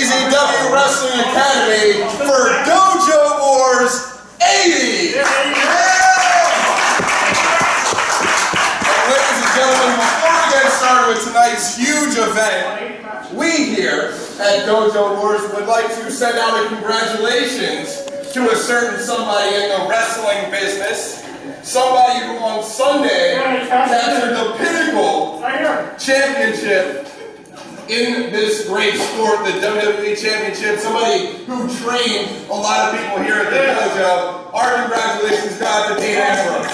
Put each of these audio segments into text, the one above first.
CZW Wrestling Academy for Dojo Wars 80! And ladies and gentlemen, before we get started with tonight's huge event, we here at Dojo Wars would like to send out a congratulations to a certain somebody in the wrestling business, somebody who on Sunday captured the pinnacle championship in this great sport, the WWE Championship, somebody who trained a lot of people here at the dojo. Our congratulations go out to Dean Ambrose.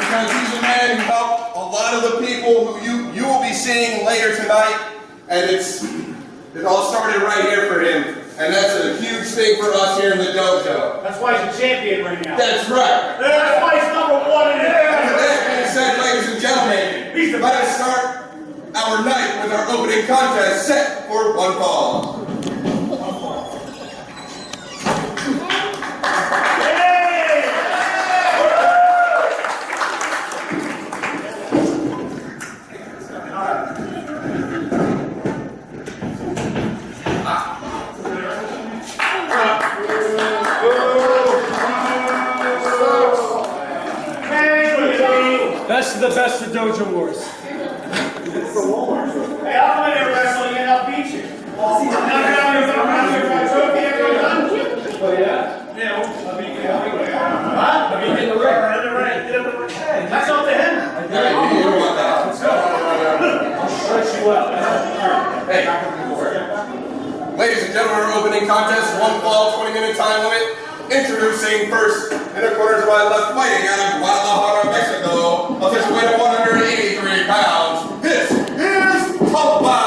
Because he's a man who helped a lot of the people who you will be seeing later tonight, and it all started right here for him. And that's a huge thing for us here in the dojo. That's why he's a champion right now. That's right. That's why he's number one in there. And with that being said, ladies and gentlemen, let us start our night with our opening contest set for one fall. Best of the best for Dojo Wars. Hey, I'll come in here wrestling and I'll beat you. Oh yeah? Yeah. I'll beat you. That's up to him. You don't want that. Let's go. I'll stretch you out. Hey. Ladies and gentlemen, our opening contest, one fall, 20-minute time limit. Introducing first, in the corner to my left, fighting out of Guadalajara, Mexico, official weight of 183 pounds. This is Tulpa!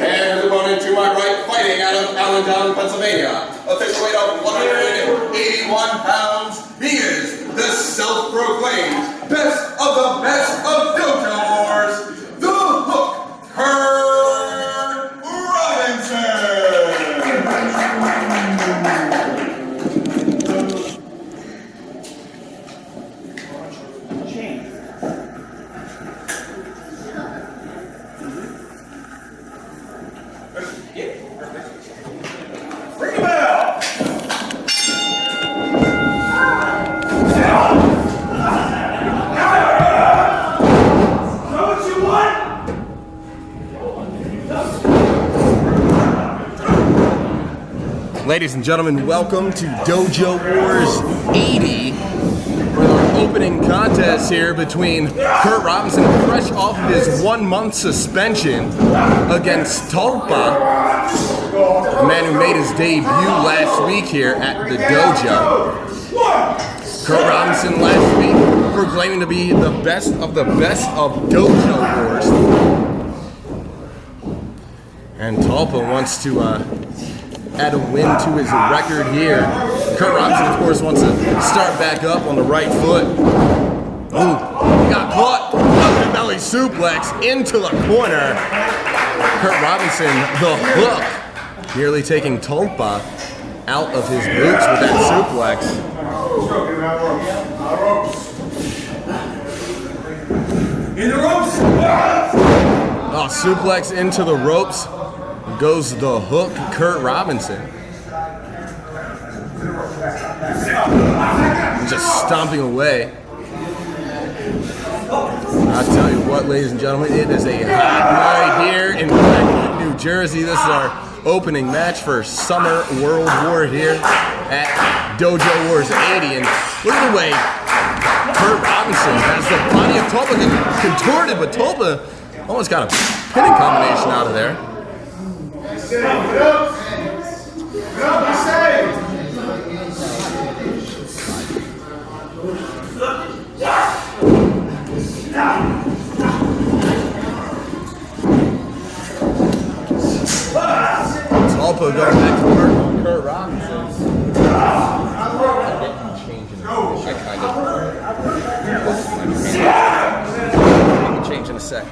And the opponent to my right, fighting out of Allentown, Pennsylvania, official weight of 181 pounds. He is the self-proclaimed best of the best of Dojo Wars, the Hook, Curt Robinson! Ring the bell! Know what you want? Ladies and gentlemen, welcome to Dojo Wars 80 for our opening contest here between Curt Robinson, fresh off of his 1-month suspension, against Tulpa, a man who made his debut last week here at the dojo. Curt Robinson last week proclaiming to be the best of Dojo Wars. And Tulpa wants to add a win to his record here. Curt Robinson, of course, wants to start back up on the right foot. Ooh, got caught. Up belly suplex into the corner. Curt Robinson, the hook, nearly taking Tulpa out of his boots with that suplex. In the ropes! Oh, suplex into the ropes. Goes the hook, Curt Robinson. Just stomping away. I'll tell you what, ladies and gentlemen, it is a hot night here in Blackwood, New Jersey. This is our opening match for Summer World War here at Dojo Wars 80. And look at the way Curt Robinson has the body of Tulpa contorted, but Tulpa almost got a pinning combination out of there. Get up! Get up, be saved! Tulpa going back to work on Curt Robinson. I didn't change it. I can change in a sec.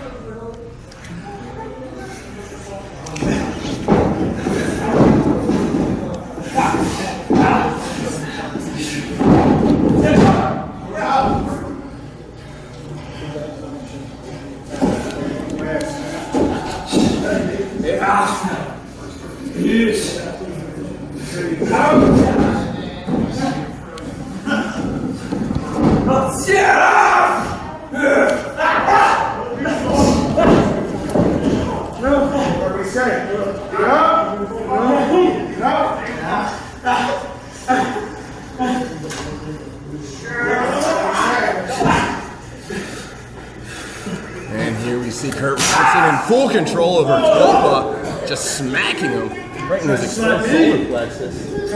you see Curt Robinson in full control over Tulpa, just smacking him right in his exposed solar plexus.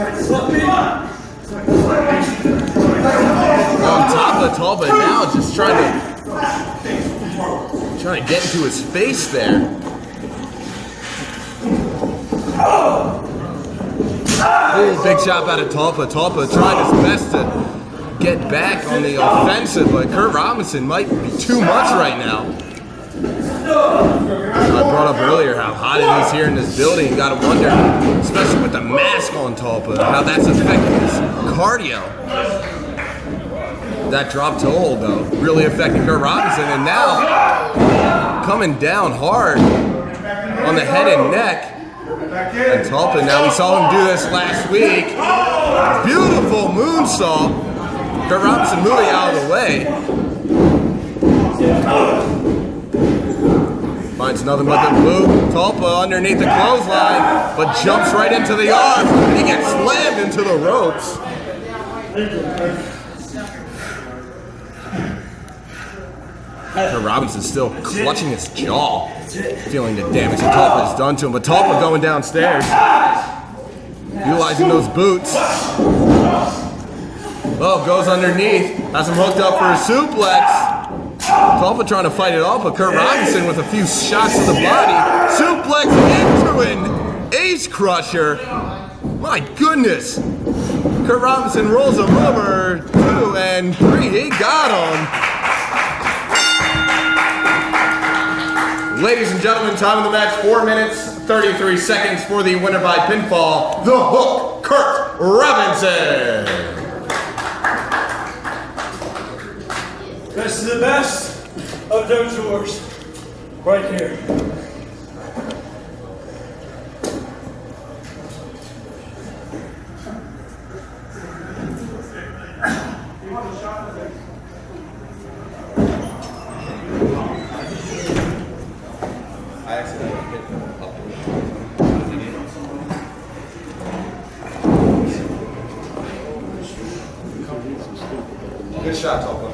On top of Tulpa now, just trying to get into his face there. Oh, big shot out of Tulpa. Tulpa tried his best to get back on the offensive, but Curt Robinson might be too much right now. I brought up earlier how hot it is here in this building. You gotta wonder, especially with the mask on Tulpa, how that's affecting his cardio. That drop toe hold though, really affecting Curt Robinson, and now coming down hard on the head and neck. And Tulpa, now we saw him do this last week. Beautiful moonsault. Curt Robinson moving out of the way. Finds nothing but the boot. Tulpa underneath the clothesline, but jumps right into the arms. And he gets slammed into the ropes. Curt Robinson still clutching his jaw, feeling the damage that Tulpa has done to him. But Tulpa going downstairs, utilizing those boots. Oh, goes underneath, has him hooked up for a suplex. Tulpa trying to fight it off, but Curt Robinson with a few shots to the body. Suplex into an ace crusher. My goodness. Curt Robinson rolls him over, 2 and 3. He got him. Ladies and gentlemen, time of the match, 4 minutes, 33 seconds for the winner by pinfall, the Hook, Curt Robinson. This is the best of Dojo Wars, right here. Good shot, Tulpa.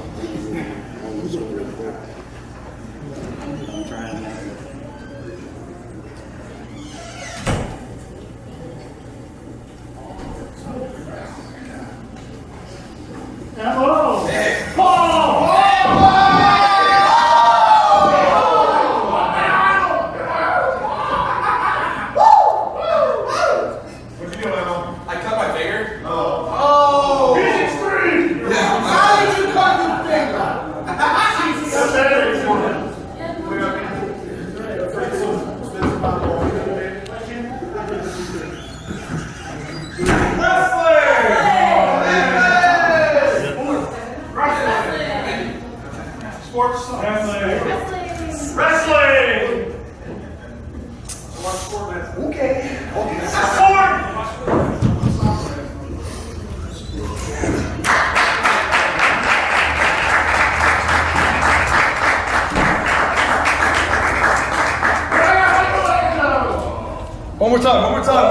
One more time, let's go.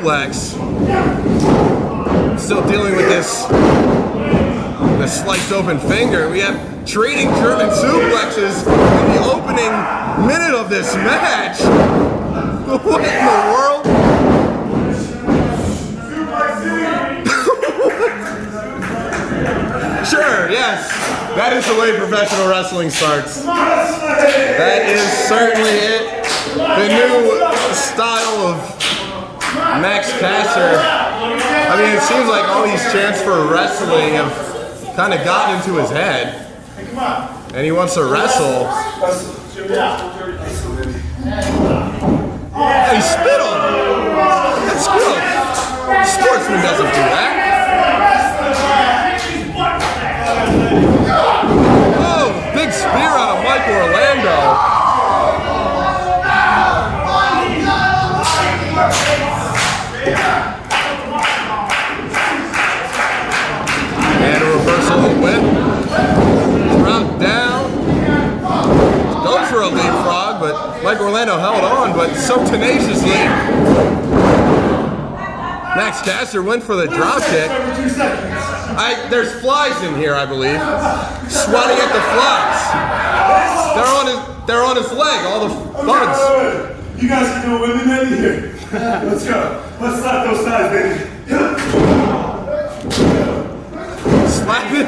suplex. Still dealing with this sliced open finger. We have trading German suplexes in the opening minute of this match. What in the world? Sure, yes. That is the way professional wrestling starts. That is certainly it. The new style of Max Caster. I mean, it seems like all these chants for wrestling have kind of gotten into his head. And he wants to wrestle. Oh, he spit on him. That's good. Sportsman doesn't do that. Oh, big spear out of Mike Orlando. And a reversal of the whip. Drop down. Goes for a leapfrog, but Mike Orlando held on, but so tenaciously. Max Caster went for the drop kick. There's flies in here, I believe. Swatting at the flies. They're on his leg, all the bugs. You guys are doing women in here. Let's go. Let's slap those thighs, baby. Slap it.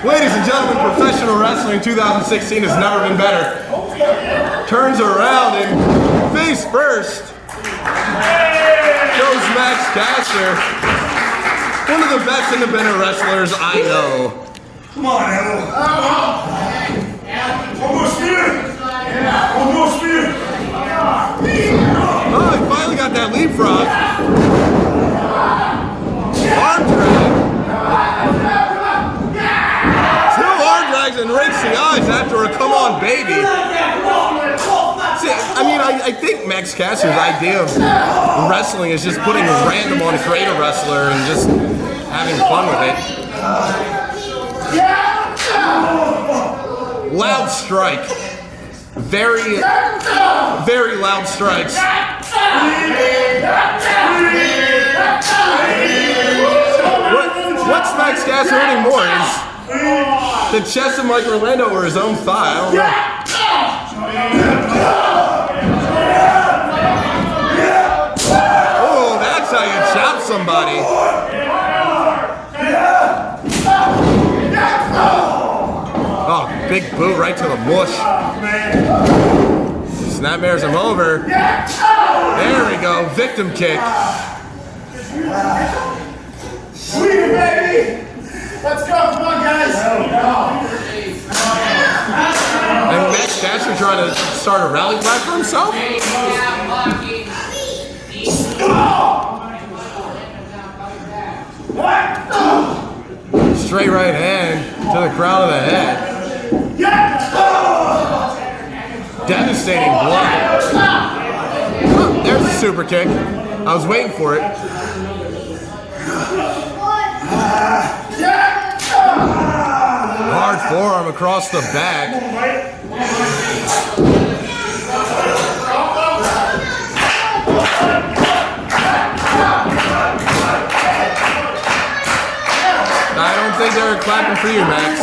Ladies and gentlemen, professional wrestling 2016 has never been better. Turns around and face first goes Max Caster. One of the best independent wrestlers I know. Come on, Emil. One more spear. One more spear. Oh, he finally got that leapfrog. Arm drag. Two arm drags and rakes the eyes after a come on baby. See, I mean, I think Max Caster's idea of wrestling is just putting a random on a greater wrestler and just having fun with it. Loud strike. Very, very loud strikes. What's Max Caster hitting more? Is the chest of Mike Orlando or his own thigh? I don't know. Oh, that's how you chop somebody. Oh, big boot right to the mush. Snapmares him over. There we go, victim kick. Sweet, baby. Let's go, come on, guys. And Max Caster trying to start a rally cry for himself? Straight right hand to the crown of the head. Devastating blow. Oh, there's a super kick. I was waiting for it. Hard forearm across the back. I don't think they were clapping for you, Max.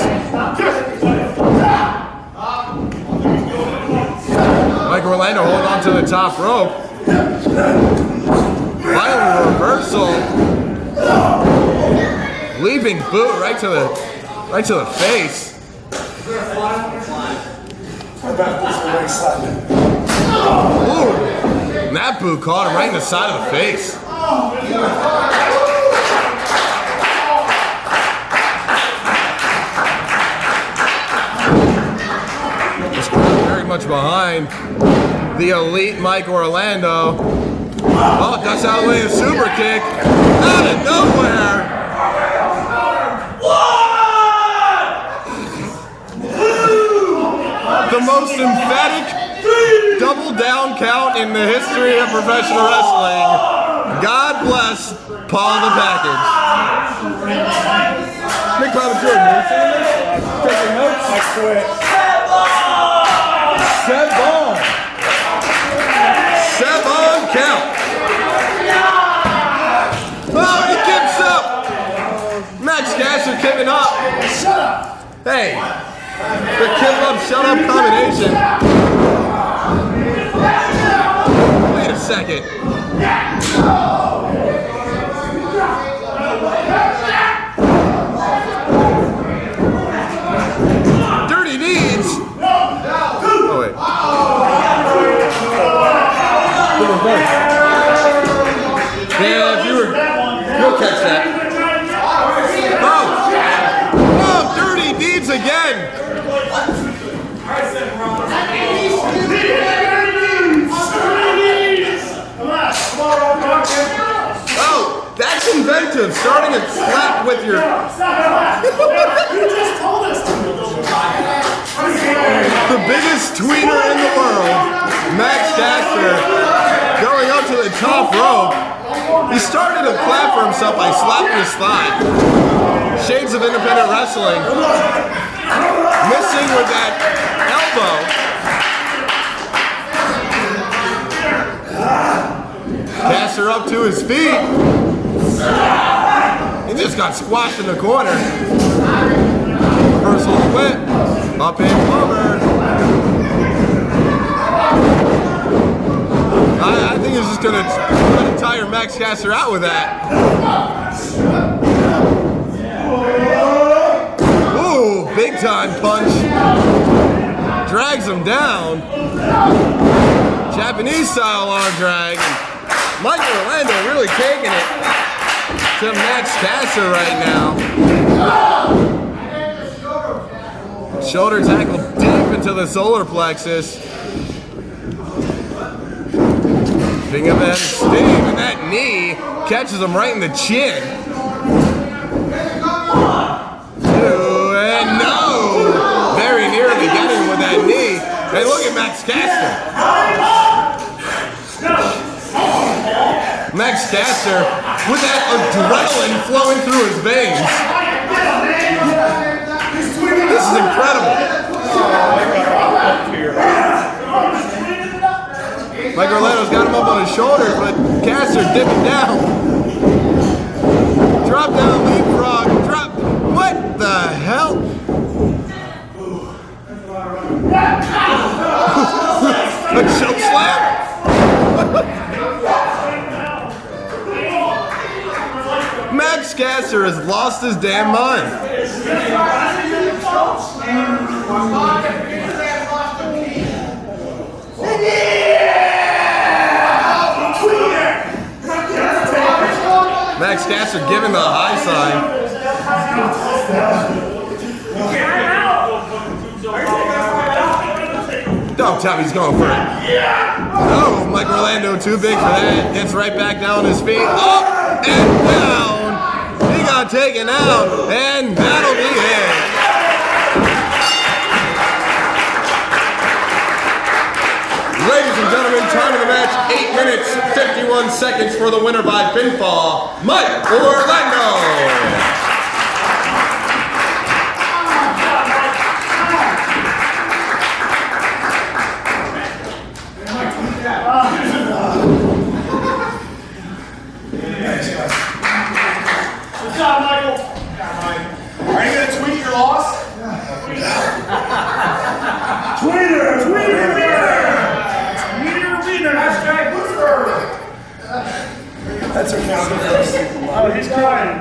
Mike Orlando holding on to the top rope. Final reversal. Leaping boot right to the face. Ooh. And that boot caught him right in the side of the face. Very much behind the elite Mike Orlando. Oh, ducks out of the way, a super kick. Out of nowhere. The most emphatic double down count in the history of professional wrestling. God bless Paul the Package. Nick Papa Jordan, you seeing this? Taking notes? I quit. Hey, the kill up, shut up combination. Wait a second. Dirty deeds. Oh wait. Yeah, if you were, you'll catch that. Oh, dirty deeds again. Oh, that's inventive. Starting a clap with your. You just told us to. The biggest tweener in the world, Max Caster, going up to the top rope. He started a clap for himself by slapping his thigh. Shades of independent wrestling. Missing with that elbow. Caster up to his feet. He just got squashed in the corner. Reversal whip. Up and cover. I think he's just going to tire Max Caster out with that. Ooh, big time punch. Drags him down. Japanese style arm drag. Michael Orlando really taking it to Max Caster right now. Shoulder tackle deep into the solar plexus. Picking up that steam, and that knee catches him right in the chin. Two, and no! Very nearly getting with that knee. Hey, look at Max Caster. Max Caster with that adrenaline flowing through his veins. This is incredible. Mike Orlando's got him up on his shoulders, but Caster dipping down. Drop down, leapfrog, drop. What the hell? A choke slam? Max Caster has lost his damn mind. Max Caster giving the high sign. Don't tell me he's going for it. Oh, Mike Orlando too big for that. Gets right back down on his feet. Up and down. He got taken out, and that'll be it. Ladies and gentlemen, time of the match, 8 minutes, 51 seconds for the winner by pinfall, Mike Orlando. Good job, Michael. Are you going to tweet your loss? Tweeter! That's a count. Oh, he's crying.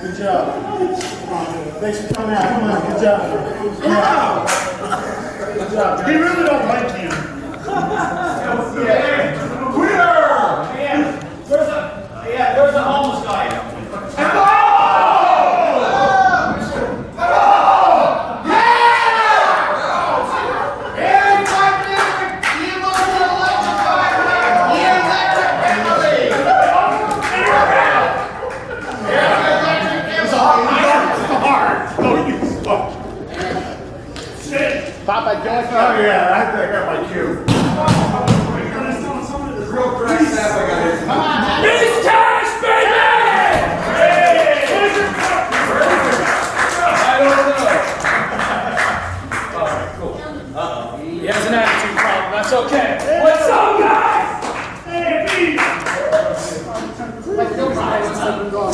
Good job. Thanks for coming out. Come on, good job. Good job. He really don't like you. There's a homeless guy. Pop, I guess. Oh, yeah, I think I got my That's okay. What's up, guys? Hey, Pete! What's up, bro?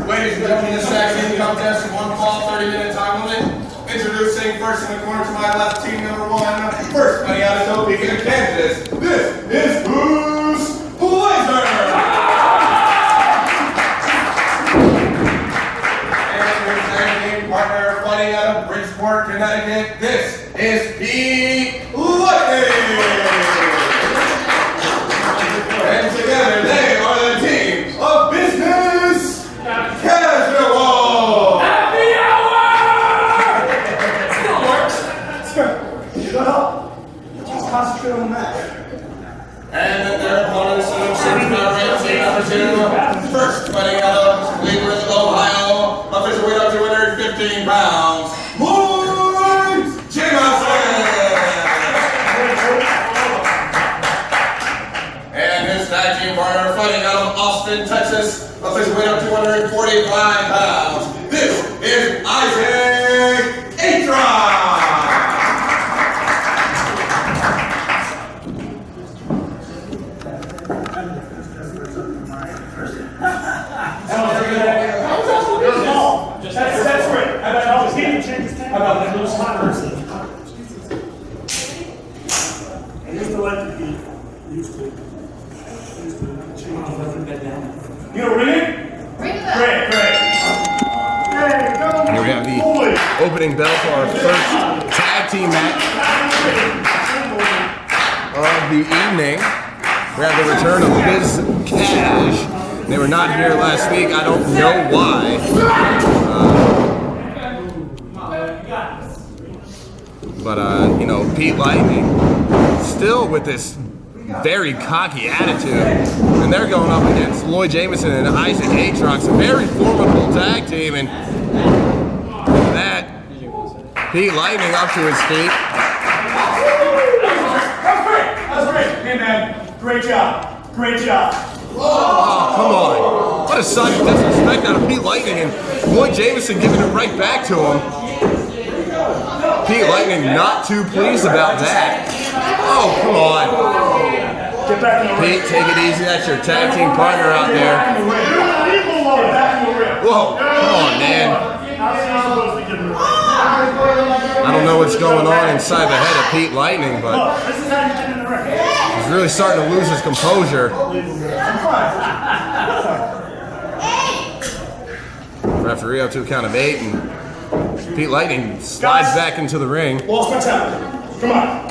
Ladies and gentlemen, this tag team contest, 1 fall, 30-minute time limit. Introducing first in the corner to my left, team number 1. First, fighting out of Topeka, Kansas. This is P.Wezu. And your tag team partner fighting out of Bridgeport, Connecticut. This is P.Wezu. And together, they are the team of business casual. Happy hour! Still works. Shut up! Just concentrate on the match. And their opponents in team number 2. First fighting out of Willard, Ohio, official weight up to 215 pounds. Lloyd Jameson. And his tag team partner fighting out of Austin, Texas, official weight up to 245 pounds. This is Atrox. That's great. How about that little spot person? I used to like to be used to. You know, ring it? Ring it up. Great. Hey, go. Here we have the opening bell for our first tag team match of the evening. We have the return of Biz Cash. They were not here last week. I don't know why. But you know, Pete Lightning still with this very cocky attitude, and they're going up against Lloyd Jameson and Isaac Atrox, a very formidable tag team, and that Pete Lightning up to his feet. That's great. Hey, man. Great job. Oh, come on. What a sign of disrespect out of Pete Lightning, and Lloyd Jameson giving it right back to him. Pete Lightning not too pleased about that. Oh, come on. Get back in the ring. Pete, take it easy. That's your tag team partner out there. Whoa, come on, man. I don't know what's going on inside the head of Pete Lightning, but he's really starting to lose his composure. Referee up to a count of 8, and Pete Lightning slides back into the ring. Lost my talent. Come on.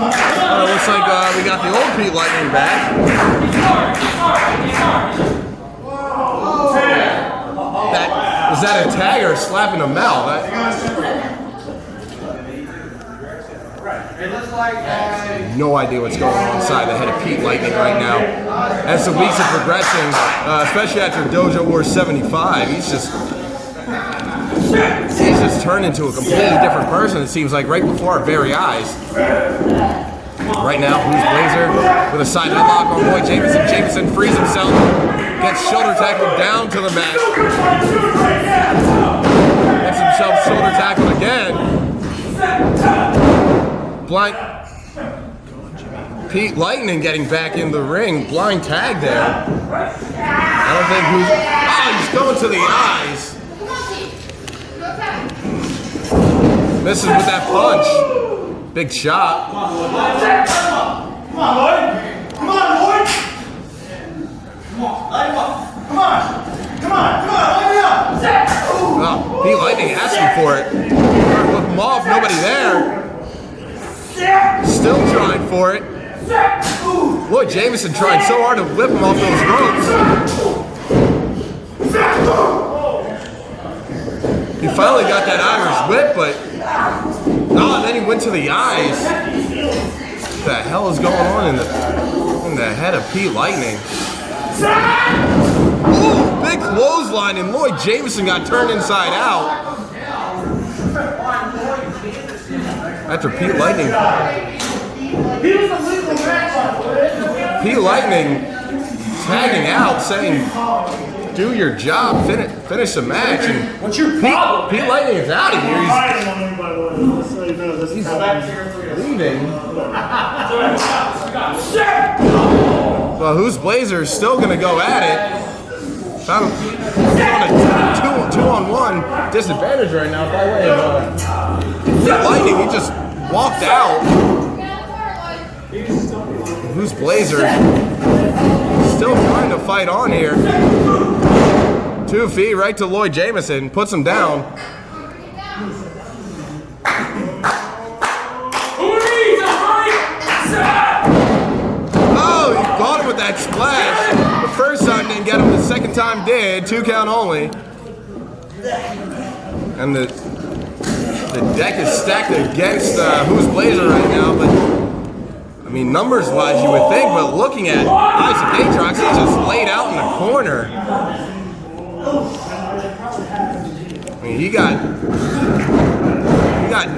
Looks like we got the old Pete Lightning back. Was that a tag or a slap in the mouth? No idea what's going on inside the head of Pete Lightning right now. As the weeks are progressing, especially after Dojo Wars 75, he's just turned into a completely different person, it seems like, right before our very eyes. Right now, P.Wezu with a side headlock on Lloyd Jameson. Jameson frees himself, gets shoulder tackled down to the mat. Gets himself shoulder tackled again. Blind Pete Lightning getting back in the ring. Blind tag there. I don't think he's going to the eyes. Misses with that punch. Big shot. Come on, Lloyd. Come on, Lloyd. Light me up. Oh, Pete Lightning asking for it. Flip him off, nobody there. Still trying for it. Lloyd Jameson trying so hard to whip him off those ropes. He finally got that Irish whip, but and then he went to the eyes. What the hell is going on in the head of Pete Lightning? Ooh, big clothesline, and Lloyd Jameson got turned inside out. After Pete Lightning tagging out, saying, "Do your job, finish the match." And What's your problem? Pete Lightning is out of here. He's leaving. Well, Who's Blazer is still going to go at it. Found on a two-on-one disadvantage right now by way of Lightning. He just walked out. Who's Blazer? Still trying to fight on here. 2 feet right to Lloyd Jameson. Puts him down. Oh, he caught him with that splash. The first time didn't get him. The second time did. 2 count only. And the deck is stacked against Who's Blazer right now, but I mean, numbers-wise, you would think, but looking at Isaac Atrox, he's just laid out in the corner. I mean, he got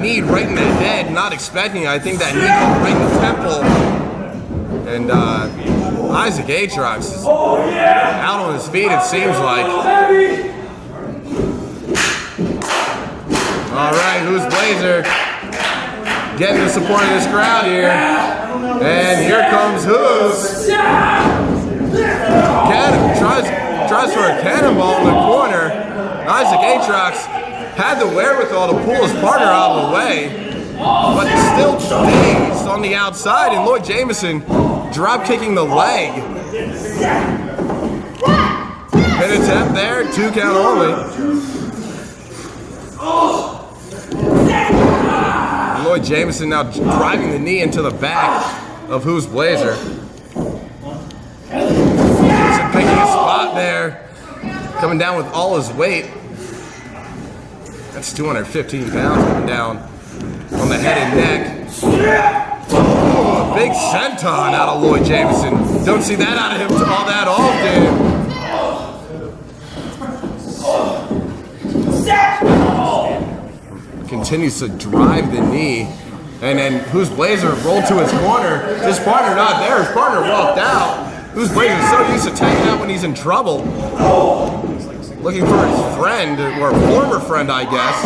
kneed right in the head, not expecting it. I think that knee came right in the temple. And Isaac Atrox is out on his feet, it seems like. All right, Who's Blazer getting the support of this crowd here. And here comes Who's. Tries for a cannonball in the corner. Isaac Atrox had the wherewithal to pull his partner out of the way, but still dazed on the outside, and Lloyd Jameson drop kicking the leg. Pin attempt there, 2 count only. Lloyd Jameson now driving the knee into the back of Who's Blazer. Jameson picking a spot there, coming down with all his weight. That's 215 pounds coming down on the head and neck. Oh, a big senton out of Lloyd Jameson. Don't see that out of him all that often. Continues to drive the knee, and then Who's Blazer rolled to his corner. His partner not there. His partner walked out. Who's Blazer so used to tagging out when he's in trouble, looking for his friend or former friend, I guess.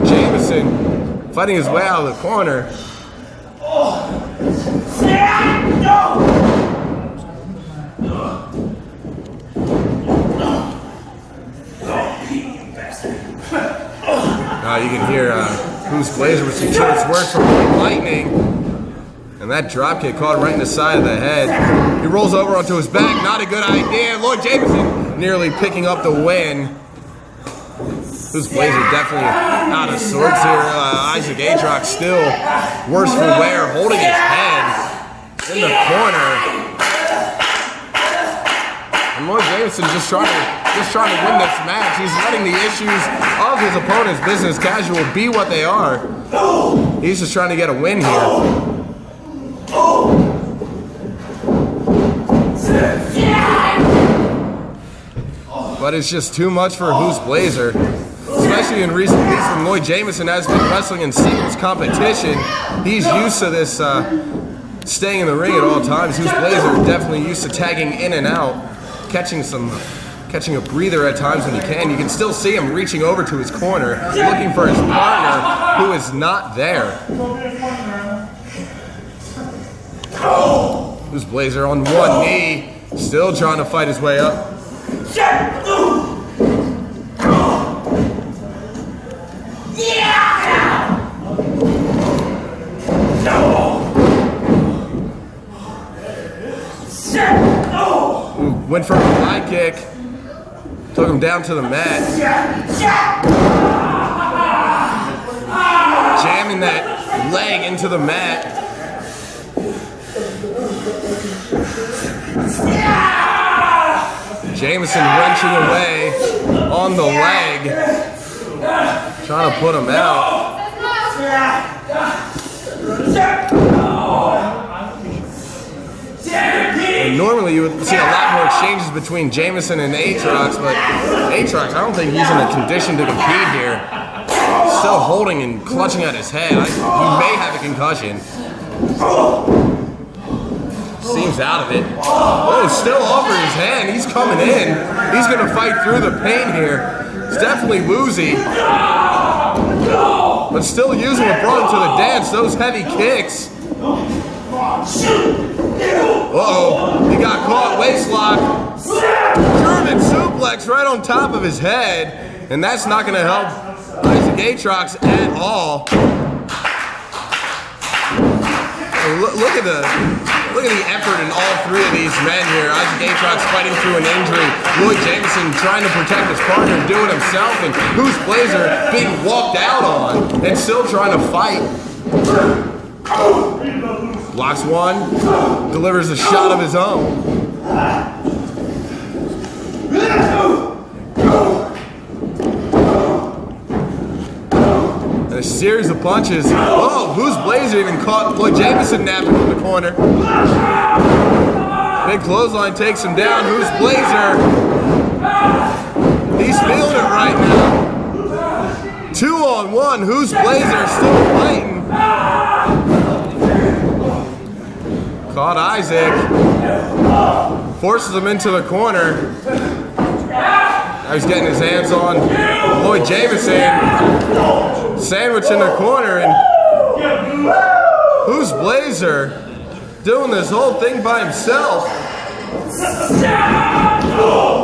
Jameson fighting his way out of the corner. You can hear Who's Blazer with some choice words from Lightning. And that dropkick caught him right in the side of the head. He rolls over onto his back. Not a good idea. Lloyd Jameson nearly picking up the win. Who's Blazer definitely out of sorts here. Isaac Atrox still worse for wear, holding his head in the corner. And Lloyd Jameson just trying to win this match. He's letting the issues of his opponent's business casual be what they are. He's just trying to get a win here. But it's just too much for Who's Blazer. Especially in recent weeks when Lloyd Jameson has been wrestling in singles competition. He's used to this staying in the ring at all times. Who's Blazer definitely used to tagging in and out, catching a breather at times when he can. You can still see him reaching over to his corner, looking for his partner, who is not there. Who's Blazer on one knee, still trying to fight his way up. Ooh, went for a high kick. Took him down to the mat. Jamming that leg into the mat. Jameson wrenching away on the leg, trying to put him out. And normally you would see a lot more exchanges between Jameson and Atrox, but Atrox, I don't think he's in a condition to compete here. Still holding and clutching at his head. He may have a concussion. Seems out of it. Oh, still offering his hand. He's coming in. He's going to fight through the pain here. It's definitely woozy. But still using what brought him to the dance. Those heavy kicks. Uh-oh. He got caught. Waistlock. German suplex right on top of his head. And that's not going to help Isaac Atrox at all. Look at the effort in all three of these men here. Isaac Atrox fighting through an injury. Lloyd Jameson trying to protect his partner, doing himself, and P.Wezu being walked out on and still trying to fight. Blocks one, delivers a shot of his own. And a series of punches. Oh, P.Wezu even caught Lloyd Jameson napping from the corner. Big clothesline takes him down. P.Wezu. He's feeling it right now. 2-on-1. P.Wezu still fighting. Caught Isaac. Forces him into the corner. Now he's getting his hands on Lloyd Jameson. Sandwich in the corner, and P.Wezu doing this whole thing by himself.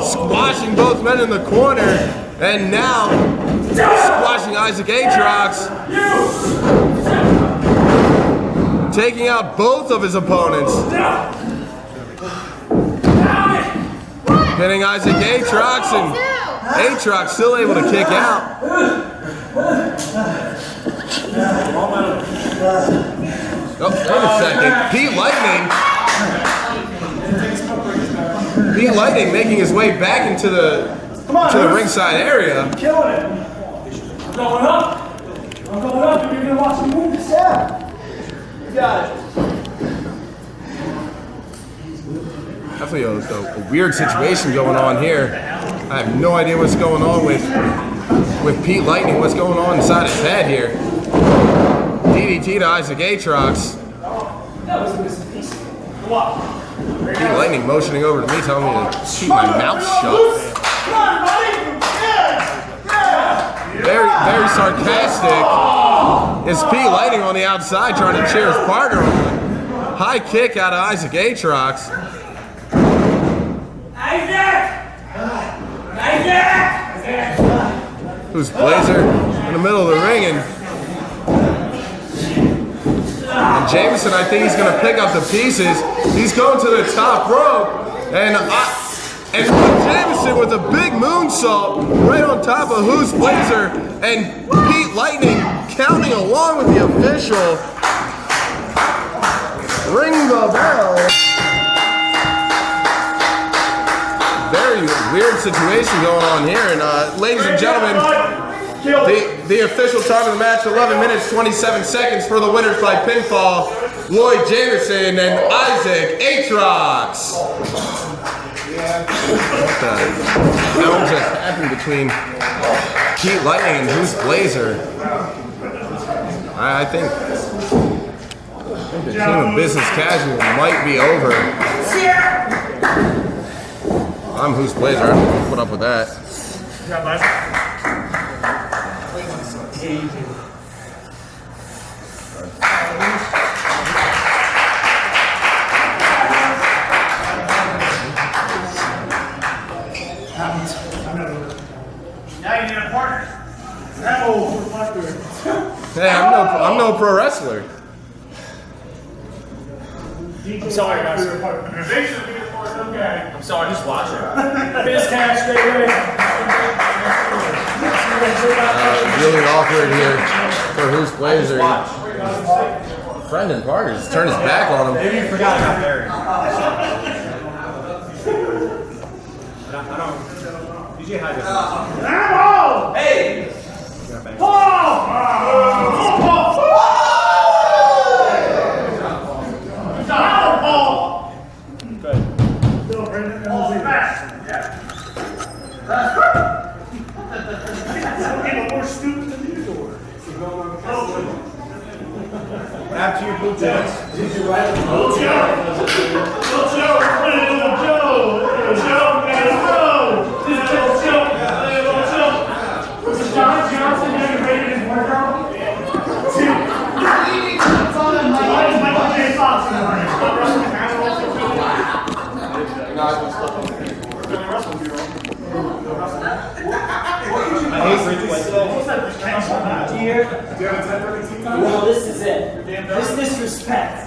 Squashing both men in the corner, and now squashing Isaac Atrox. Taking out both of his opponents. Hitting Isaac Atrox, and Atrox still able to kick out. Oh, wait a second. Pete Lightning making his way back into the ringside area. I'm killing it. I'm going up. I'm going up, and you're going to watch me move this out. You got it. Definitely a weird situation going on here. I have no idea what's going on with Pete Lightning, what's going on inside his head here. DDT to Isaac Atrox. Pete Lightning motioning over to me, telling me to keep my mouth shut. Very sarcastic. Is Pete Lightning on the outside trying to cheer his partner on. High kick out of Isaac Atrox. P.Wezu in the middle of the ring, and Jameson, I think he's going to pick up the pieces. He's going to the top rope, and Jameson with a big moonsault right on top of P.Wezu, and Pete Lightning counting along with the official. Ring the bell. Very weird situation going on here, and ladies and gentlemen, the official time of the match, 11 minutes, 27 seconds for the winners by pinfall, Lloyd Jameson and Isaac Atrox. What the hell just happened between Pete Lightning and P.Wezu? I think the team of business casual might be over. I'm P.Wezu. I don't know put up with that. Now you need a partner. Hey, I'm no pro wrestler. I'm sorry, guys. I'm sorry, just watch it. Biz cash, stay ready. Really awkward here for P.Wezu. Friend and partner just turned his back on him. Maybe you forgot about Barry. Cannonball! Hey! After you blue jets, did you write it? Little Joe! Little Joe! Little Joe! Little Joe! Little Joe! Little Joe! Was John Johnson getting rated in wardrobe? Why is Michael J. Fox in the ring? Stop wrestling animals and Well, this is it. This disrespect.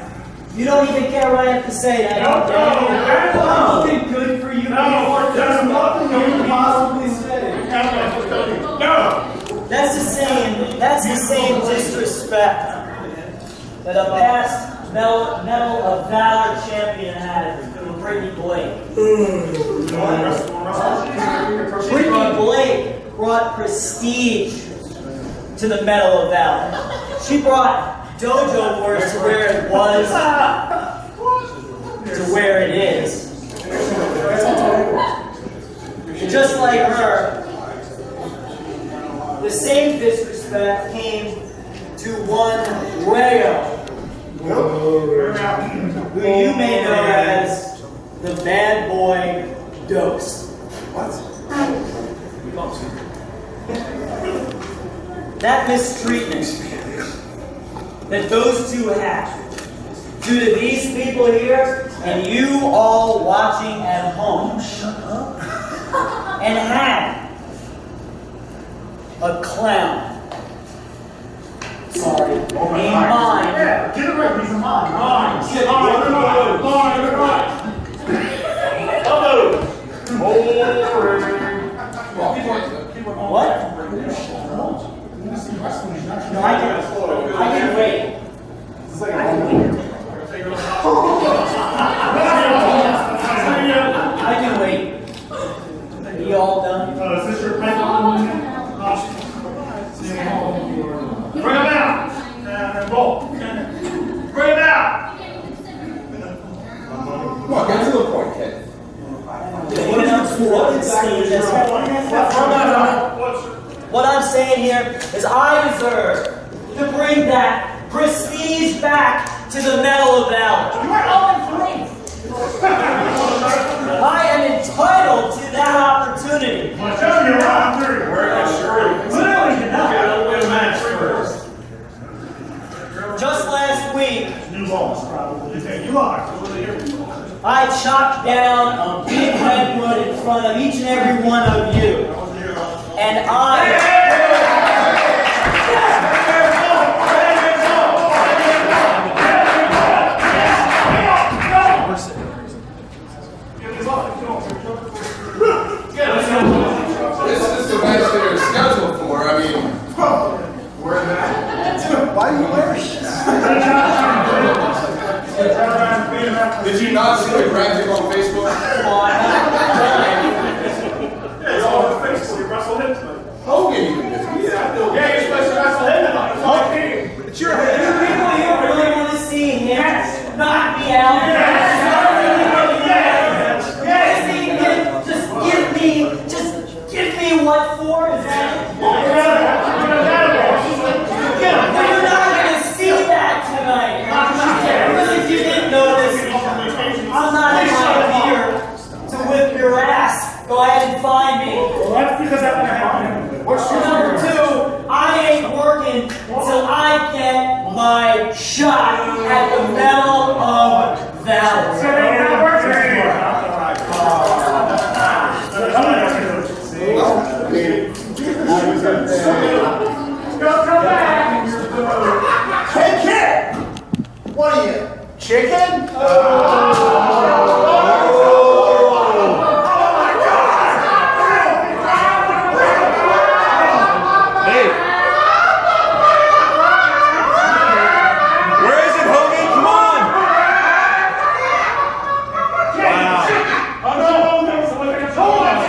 You don't even care what I have to say. That nothing good for you. There's nothing you can possibly say. That's the same disrespect that a past Medal of Valor champion had for Brittany Blake. Brittany Blake brought prestige to the Medal of Valor. She brought Dojo Wars to where it was, to where it is. Just like her, the same disrespect came to one Rayo, who you may know as the bad boy Dose. That mistreatment that those two had, due to these people here and you all watching at home, and had a clown. Sorry, a mime. Yeah, get it right, he's a mime. Mime. What? No, I can wait. I can wait. Are you all done? Is this your pipe? Bring him out! And roll. Bring him out! Come on, get to the point, kid. What I'm saying here is I deserve to bring that prestige back to the Medal of Valor. You are 0-3. I am entitled to that opportunity. I tell you, you're 0-3. We're not sure. Literally, you're not. Get a little match first. Just last week, New balls, probably. You are. I chopped down a big redwood in front of each and every one of you. And This is the match that you're scheduled for. I mean, we're in that. Why are you wearing this? Did you not see the graphic on Facebook? It's all on Facebook. You wrestled him tonight. Hogan even did. Yeah, you're supposed to wrestle him tonight. It's your you people here really want to see him knock me out? Just give me what for? Is that? You're not going to see that tonight. Because if you didn't notice, I'm not here to whip your ass. Go ahead and find me. Well, that's because that won't happen. Number two, I ain't working until I get my shot at the Medal of Valor. So they're not working anymore. Come back. Hey, kid! What are you, chicken? Hold on.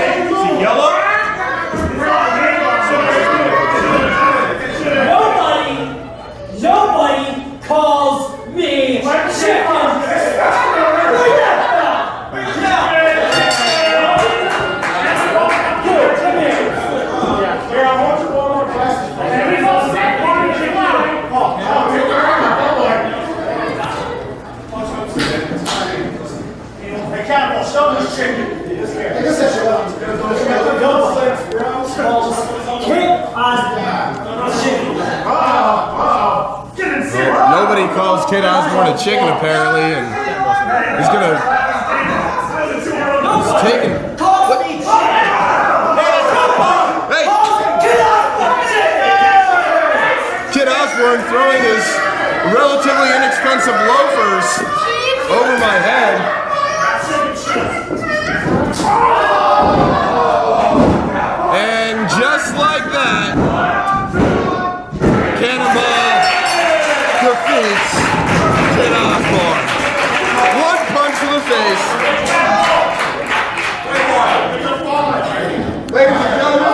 he calls Kid Osbourne a chicken apparently, and he's gonna. He's taking. Hey! Kid Osbourne throwing his relatively inexpensive loafers over my head. And just like that, Cannonball defeats Kid Osbourne. One punch to the face. Ladies and gentlemen,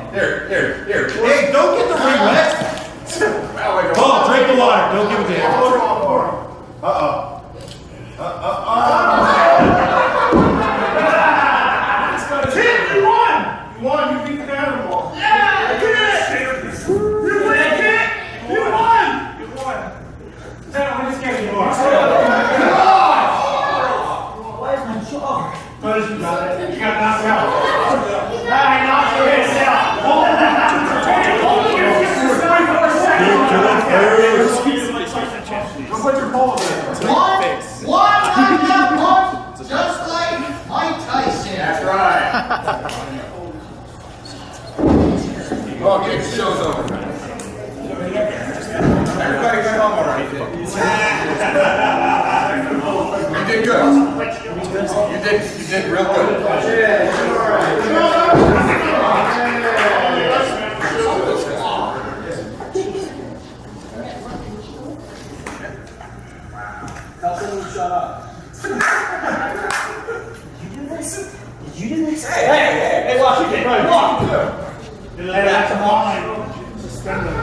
Hey, don't get the ring wet. Oh, drink the water. Don't give it to him. Uh-oh. Tim, you won! You won. You beat the Cannonball. Yeah! You did! You win, kid! You won! You won. Tim, I'm just kidding. You won. Why is my jaw? Because you got it. You got knocked out. I knocked your head out. Put your ball in. One knockout punch, just like Mike Tyson. That's right. Okay, the show's over. Everybody go home already. You did good. You did real good. Shut up. Did you do this? Did you do this? Hey, watch it. Watch it. Hey, that's a line. Suspend it.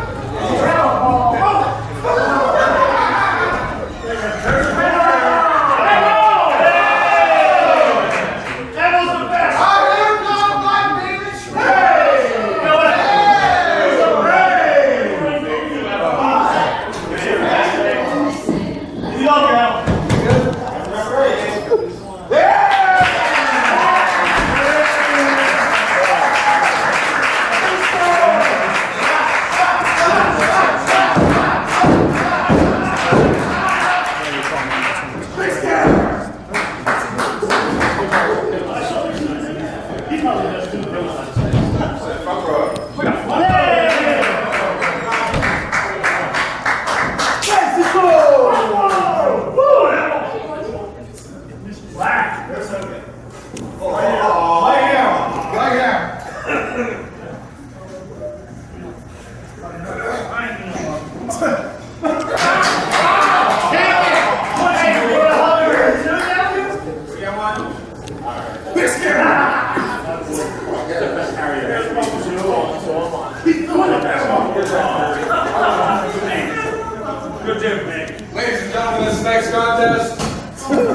Ladies and gentlemen, this next contest. One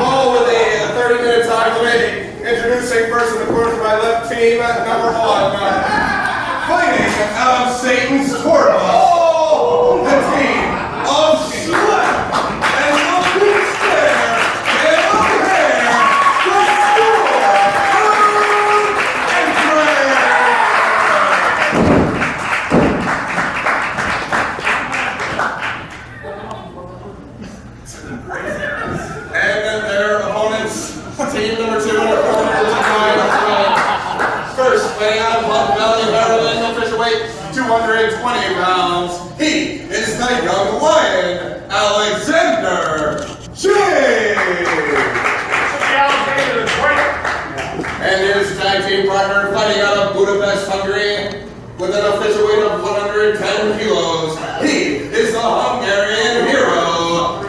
fall with a 30-minute time limit. Introducing first in the corner to my left team, number 1. Fighting out of Satan's Tulpa. The team of Slap and Looking Stare and O'Hare. The and their opponents, team number 2 in the corner, first fighting out of Black Valley, Maryland, official weight 220 pounds. He is the young lion, Alexander J. And his tag team partner fighting out of Budapest, Hungary, with an official weight of 110 kilos. He is the Hungarian hero,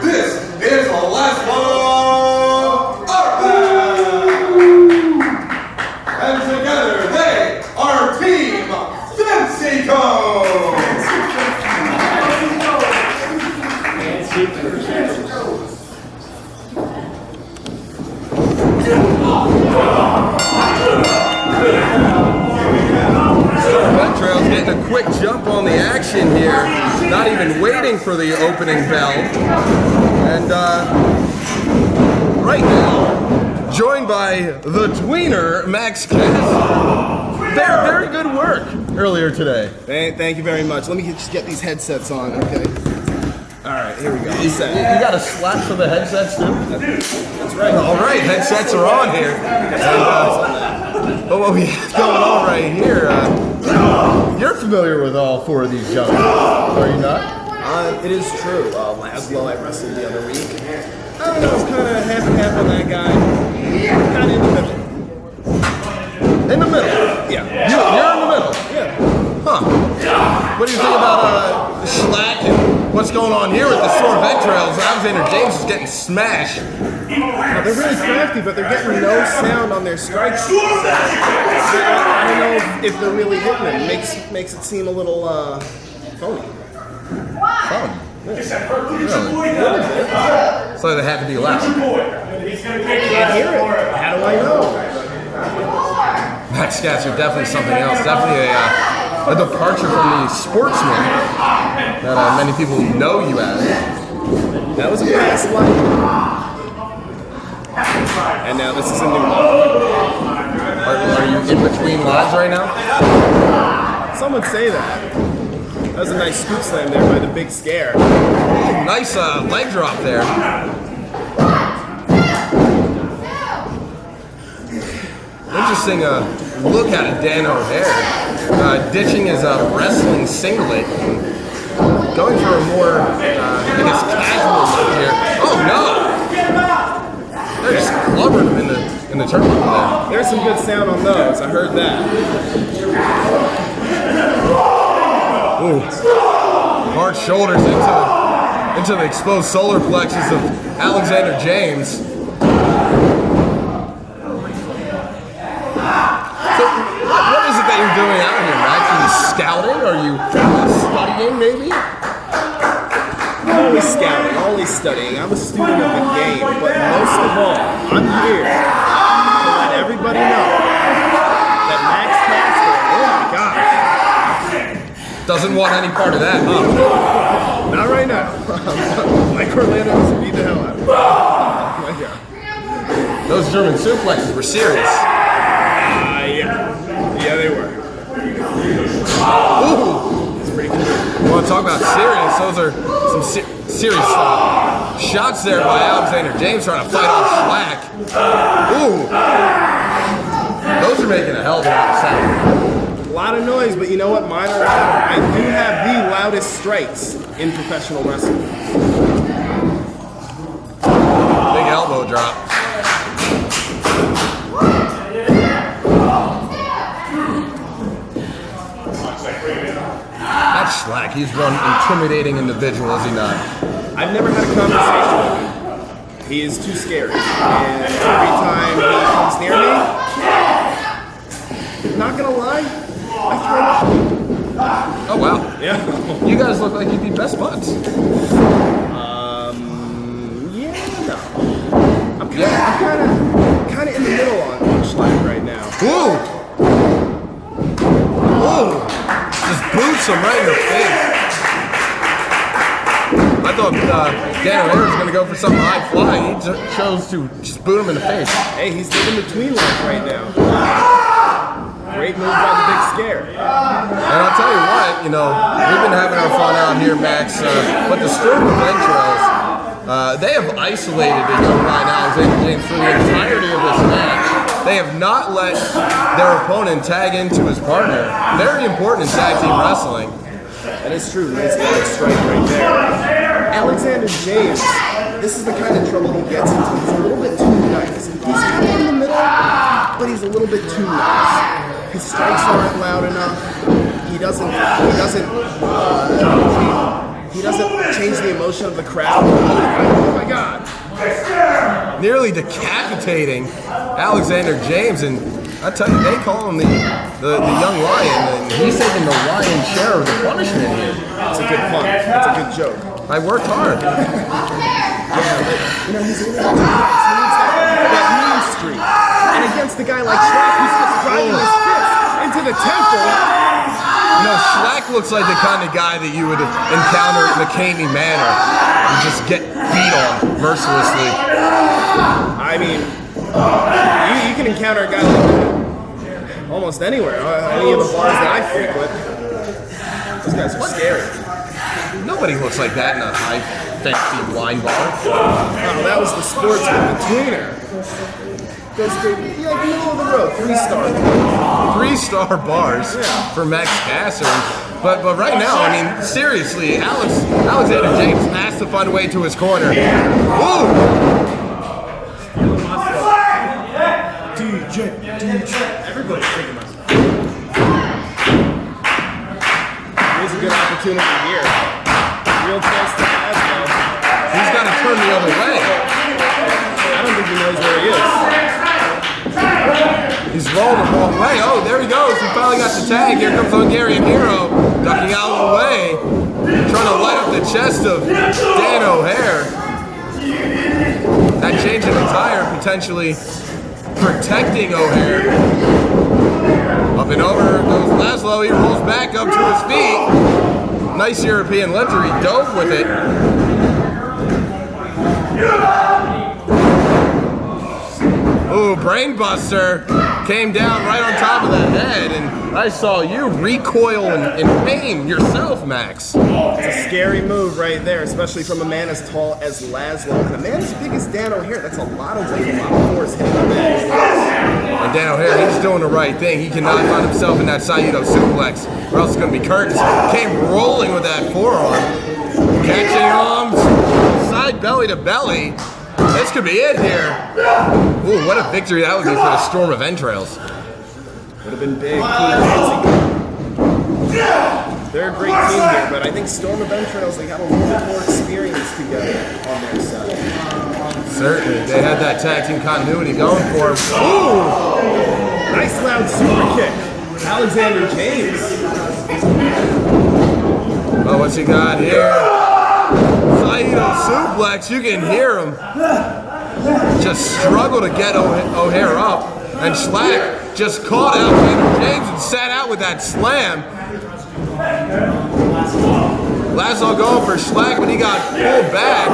not even waiting for the opening bell. And right now, joined by the tweener, Max Cass. Very good work earlier today. Thank you very much. Let me just get these headsets on, okay? All right, here we go. You got a slap for the headsets too? That's right. All right, headsets are on here. And, but what we have going on right here, you're familiar with all four of these gentlemen, are you not? It is true. Laszlo, I wrestled the other week. I don't know, it's kind of half and half on that guy. Kind of in the middle. In the middle? Yeah. You're in the middle? Yeah. Huh. What do you think about Schlack and what's going on here with the store of Entrails? Alexander James is getting smashed. They're really crafty, but they're getting no sound on their strikes. I don't know if they're really hitting them. Makes it seem a little phony. Fun. Really? So they had to be loud. Can't hear it. How do I know? Max Scats are definitely something else. Definitely a departure from the sportsman that many people know you as. That was a past life. And now this is a new one. Are you in between lives right now? Some would say that. That was a nice scoop slam there by the big scare. Nice leg drop there. Interesting look at it, Dan O'Hare. Ditching his wrestling singlet. Going for a more, I guess, casual look here. Oh no! They're just clobbering him in the tournament there. There's some good sound on those. I heard that. Ooh. Hard shoulders into the exposed solar plexus of Alexander James. So, what is it that you're doing out here, Max? Are you scouting? Are you studying, maybe? Always scouting, always studying. I'm a student of the game, but most of all, I'm here to let everybody know that Max Caster, oh my gosh, Doesn't want any part of that, huh? not right now. Mike Orlando just beat the hell out of him. Oh my god. Those German suplexes were serious. Yeah, they were. Ooh! It's pretty good. You want to talk about serious? Those are some serious shots there by Alexander James trying to fight off Schlack. Ooh! Those are making a hell of a lot of sound. A lot of noise, but you know what? Mine are louder. I do have the loudest strikes in professional wrestling. Big elbow drop. That's Schlack. He's one intimidating individual, is he not? I've never had a conversation with him. He is too scary. And every time he comes near me, not gonna lie, I throw up. Oh, wow. Yeah. You guys look like you'd be best buds. Yeah, no. I'm kind of in the middle on Schlack right now. Ooh! Ooh! Just boots him right in the face. I thought Dan O'Hare was going to go for something high fly. He chose to just boot him in the face. Hey, he's living between life right now. Great move by the big scare. And I'll tell you what, you know, we've been having our fun out here, Max, but the Storm of Entrails, they have isolated the young line Alexander James for the entirety of this match. They have not let their opponent tag into his partner. Very important in tag team wrestling. That is true. Nice leg strike right there. Alexander James, this is the kind of trouble he gets into. He's a little bit too nice. He's kind of in the middle, but he's a little bit too nice. His strikes aren't loud enough. He doesn't change the emotion of the crowd. Oh my God. Nearly decapitating Alexander James, and I tell you, they call him the young lion, and he's taking the lion's share of the punishment here. That's a good pun. That's a good joke. I worked hard. Yeah, but, you know, he's a little bit too nice. He needs that mean streak. And against a guy like Schlack, who's just driving his fist into the temple, You know, Slack looks like the kind of guy that you would encounter at McCamey Manor and just get beat on mercilessly. I mean, you can encounter a guy like that almost anywhere. Any of the bars that I frequent. Those guys are scary. Nobody looks like that in a high fancy wine bar. Oh, that was the sportsman, the tweener. Goes straight, like middle of the road, 3-star. 3-star bars for Max Gasser. But right now, I mean, seriously, Alexander James has to find a way to his corner. Woo! DJ. Everybody's taking us. Here's a good opportunity here. Real close to Laszlo. He's got to turn the other way. I don't think he knows where he is. He's rolling the wrong way. Oh, there he goes. He finally got the tag. Here comes Hungarian Hero, ducking out of the way, trying to light up the chest of Dan O'Hare. That change of attire potentially protecting O'Hare. Up and over goes Laszlo. He rolls back up to his feet. Nice European lifter. He dove with it. Ooh, Brainbuster came down right on top of the head, and I saw you recoil in pain yourself, Max. It's a scary move right there, especially from a man as tall as Laszlo. And a man as big as Dan O'Hare, that's a lot of weight, a lot of force hitting the back. And Dan O'Hare, he's doing the right thing. He cannot find himself in that Saito suplex, or else it's going to be Curt. Came rolling with that forearm. Catching arms, side belly to belly. This could be it here. Ooh, what a victory that would be for the Storm of Entrails. Would have been big. They're a great team here, but I think Storm of Entrails, they got a little bit more experience together on their side. Certainly, they had that tag team continuity going for them. Ooh! Nice loud super kick. Alexander James. Oh, what's he got here? Saito suplex, you can hear him. Just struggle to get O'Hare up. And Schlack just caught Alexander James and sat out with that slam. Laszlo going for Schlack, but he got pulled back.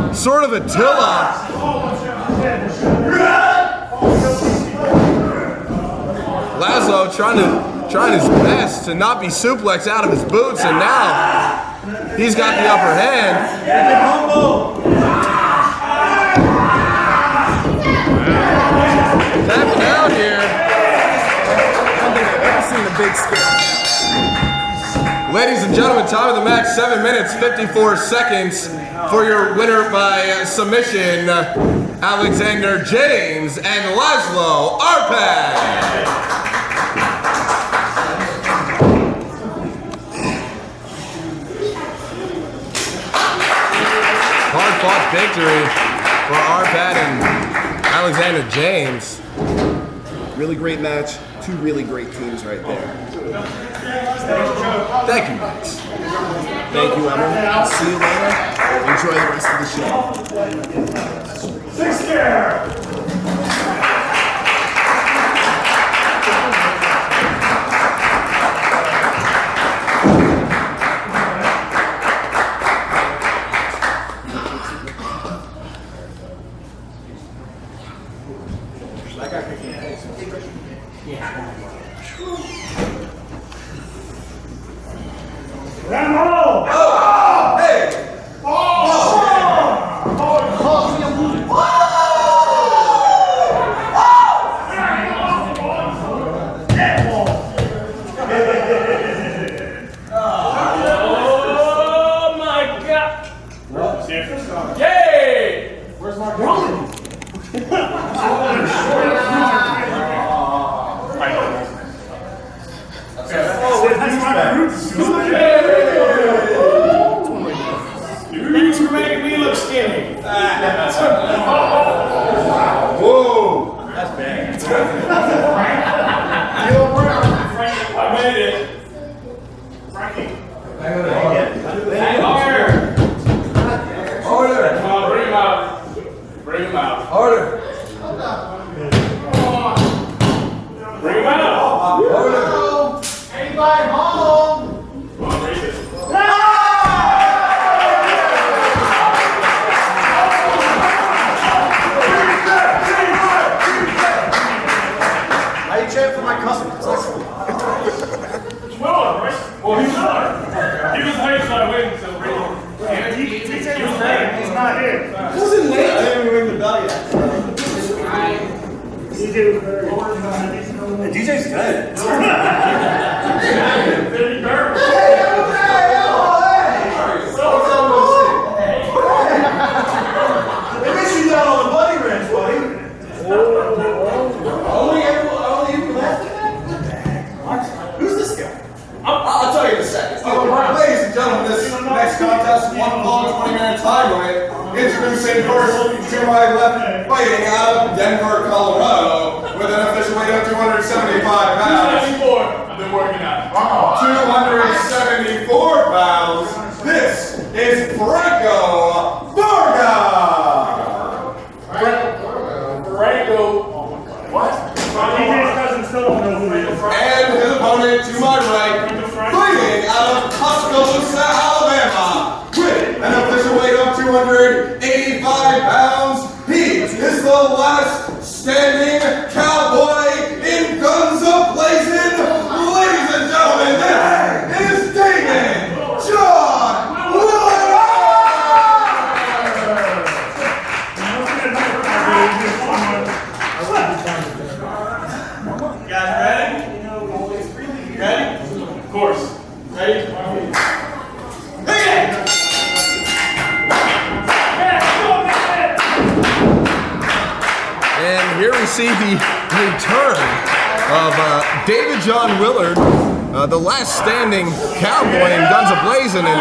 Ooh! Sort of a till-off. Laszlo trying his best to not be suplexed out of his boots, and now he's got the upper hand. Tapping out here. I don't think I've ever seen a big scare. Ladies and gentlemen, time of the match, 7 minutes, 54 seconds for your winner by submission, Alexander James and Laszlo Arpad. Hard-fought victory for Arpad and Alexander James. Really great match. Two really great teams right there. Thank you, Max. Thank you, Emil. See you later. Enjoy the rest of the show. Six there. Thanks for making me look skinny. Whoa! That's bad. I made it. Frankie. Hey, Order. Order. Come on, bring him out. Bring him out. Order. Bring him out. Well, he was late, so I waited until radio. He was late. He's not here. Wasn't late. I didn't even ring the bell yet. DJ was very good. The DJ's good. Very good. They miss you down on the buddy ranch, buddy. Only you left? Who's this guy? I'll tell you in a second. Ladies and gentlemen, this next contest, 1 fall 20-minute time limit. Introducing first to my left, fighting out of Denver, Colorado, with an official weight of 275 pounds. 74. I've been working out. 274 pounds. This is Franco Varga. Franco. What? DJ's cousin still don't know who he is. And his opponent to my right, fighting out of Tuscaloosa, Alabama, with an official weight of 285 pounds. He is the last standing cowboy in Guns A-Blazing. Ladies and gentlemen, this is David John Willard. You guys ready? Ready? Of course. Ready? And here we see the return of David John Willard, the last standing cowboy in Guns A-Blazing, and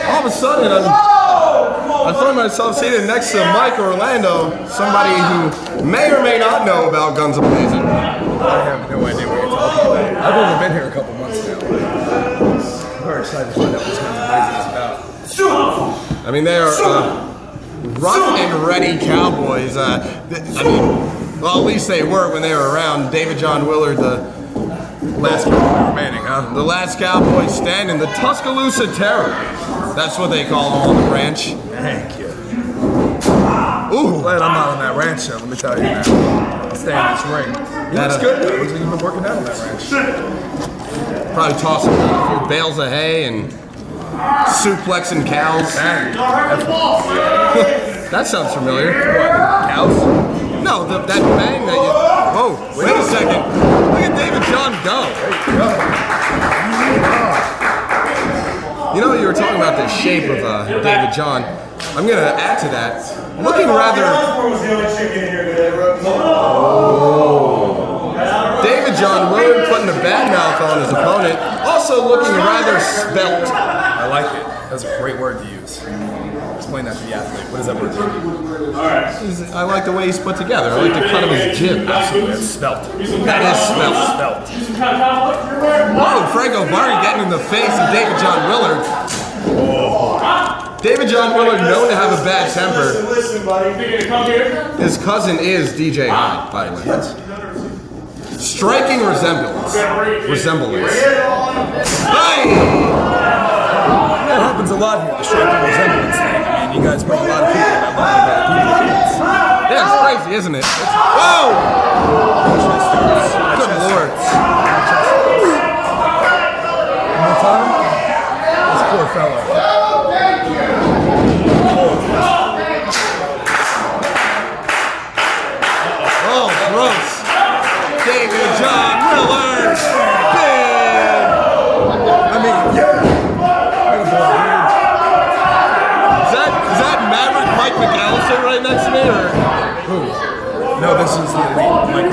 all of a sudden I find myself seated next to Mike Orlando, somebody who may or may not know about Guns A-Blazing. I have no idea what you're talking about. I've only been here a couple months now. I'm very excited to find out what Guns A-Blazing is about. I mean, they are rough and ready cowboys. Well, at least they were when they were around. David John Willard, the Last cowboy remaining, huh? the last cowboy standing, the Tuscaloosa Terror. That's what they call him on the ranch. Thank you. Ooh, Glad I'm not on that ranch, though, let me tell you that. I'll stay in this ring. He looks good, though. Looks like you've been working out on that ranch. probably tossing a few bales of hay and suplexing cows. That sounds familiar. Cows? No, that bang that you... Whoa, wait a second. Look at David John go. You know, you were talking about the shape of David John. I'm going to add to that. Looking rather... David John Willard putting a bad mouth on his opponent. Also looking rather svelte. I like it. That's a great word to use. Explain that to the athlete. What does that word mean? I like the way he's put together. I like the cut of his jib. Absolutely. It's svelte. That is svelte. Whoa, Franco Varga getting in the face of David John Willard. David John Willard, known to have a bad temper. Listen, buddy. You gonna come here? His cousin is DJ Hyde, by the way. Yes. Striking resemblance. Hey! That happens a lot here, the striking resemblance thing. And you guys bring a lot of people that love that. Yeah, it's crazy, isn't it? Whoa! Good lord. One more time? This poor fellow. Oh, gross. David John Willard. Big. I mean, yeah. Is that Maverick Mike McAllister right next to me, or? Who? No, this is the elite Mike.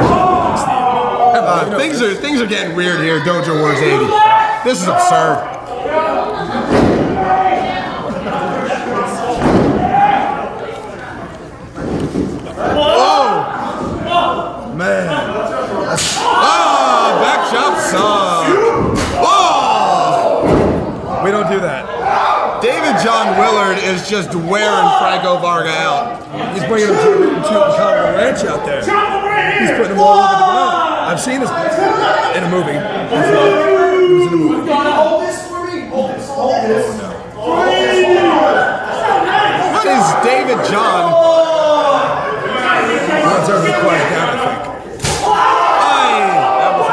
Things are getting weird here, Dojo Wars 80. This is absurd. Whoa! Man. Ah, back chop song. Whoa! We don't do that. David John Willard is just wearing Franco Varga out. He's bringing him to the ranch out there. He's putting him all over the ground. I've seen this in a movie. It was in a movie. Hold this for me. Hold this. What is David John? He deserves to quiet down, I think. Hey! That was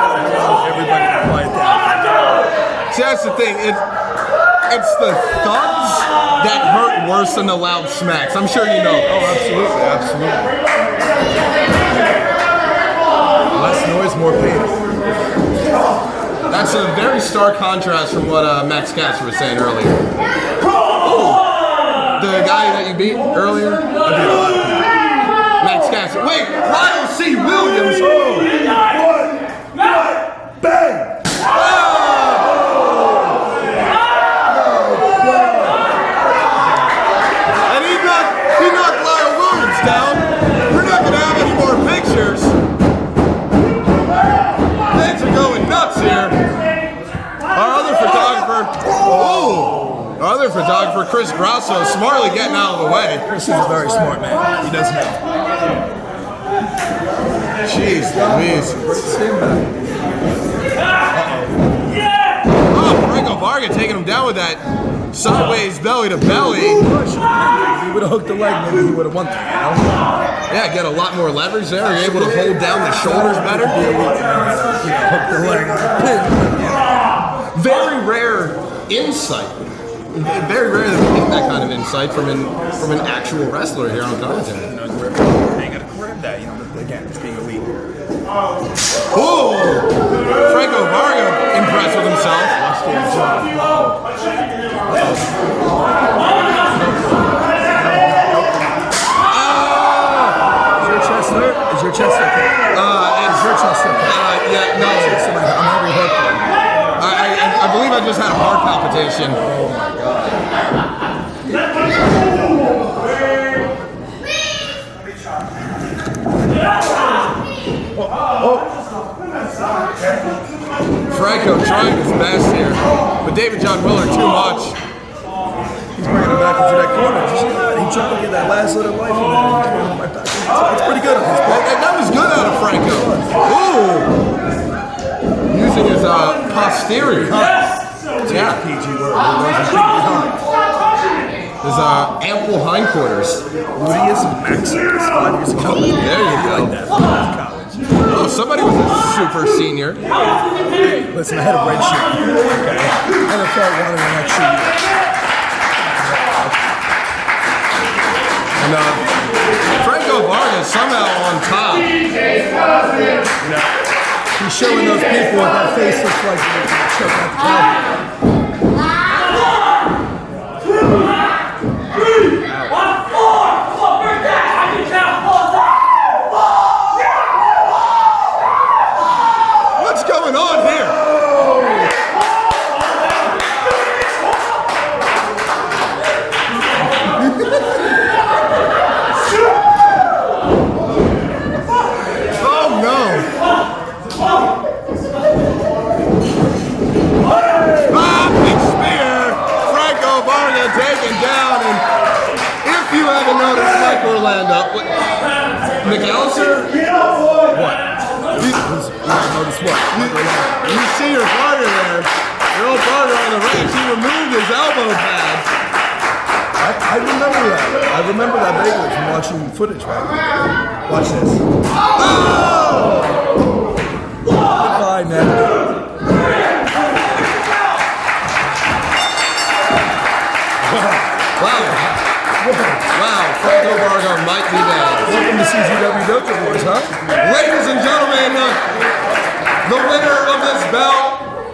everybody to quiet down. See, I that's the thing. It's the thuds that hurt worse than the loud smacks. I'm sure you know. Oh, absolutely, absolutely. Less noise, more pain. That's a very stark contrast from what Max Katz was saying earlier. Oh, the guy that you beat earlier? Max Katz. Wait, Lyle C. Williams. Oh. Bang! And he knocked Lyle Williams down. We're not going to have any more pictures. Things are going nuts here. Our other photographer, Chris Grasso, smartly getting out of the way. Chris is a very smart man. He does know. Jeez Louise. Oh, Franco Varga taking him down with that sideways belly to belly. If he would have hooked the leg, maybe he would have won that, you know? Yeah, get a lot more leverage there. You're able to hold down the shoulders better. Hook the leg on a pin. Very rare insight. Very rare that we get that kind of insight from an actual wrestler here on commentary. You gotta grab that, you know, again, it's being elite. Oh! Franco Varga impressed with himself. Is your chest okay? Is your chest okay? Yeah, no. I'm having heart problem. I believe I just had a heart palpitation. Oh my god. Franco trying his best here, but David John Willard too much. He's bringing him back into that corner. He tried to get that last little life in there. He's bringing him right back. It's pretty good on his part. That was good out of Franco. Ooh! Using his posterior. Yeah. PG word. It wasn't behind. His ample hindquarters. Gluteus Maximus. 5 years of college. There you go. Like that. College. Oh, somebody was a super senior. Hey, listen, I had a red shirt. Okay. NFL wanted an extra year. And Franco Varga somehow on top. You know, he's showing those people what that face looks like when they choke out the crowd. What's going on here? Oh no! Big spear! Franco Varga taken down, and if you haven't noticed, Mike Orlando, McAllister? What? Notice what? You see your partner there, your old partner on the Recks, he removed his elbow pad. I remember that. I remember that vaguely from watching footage back then. Watch this. Oh! Goodbye, man. Wow, Franco Varga might be dead. Welcome to CZW Dojo Wars, huh? Ladies and gentlemen, the winner of this bout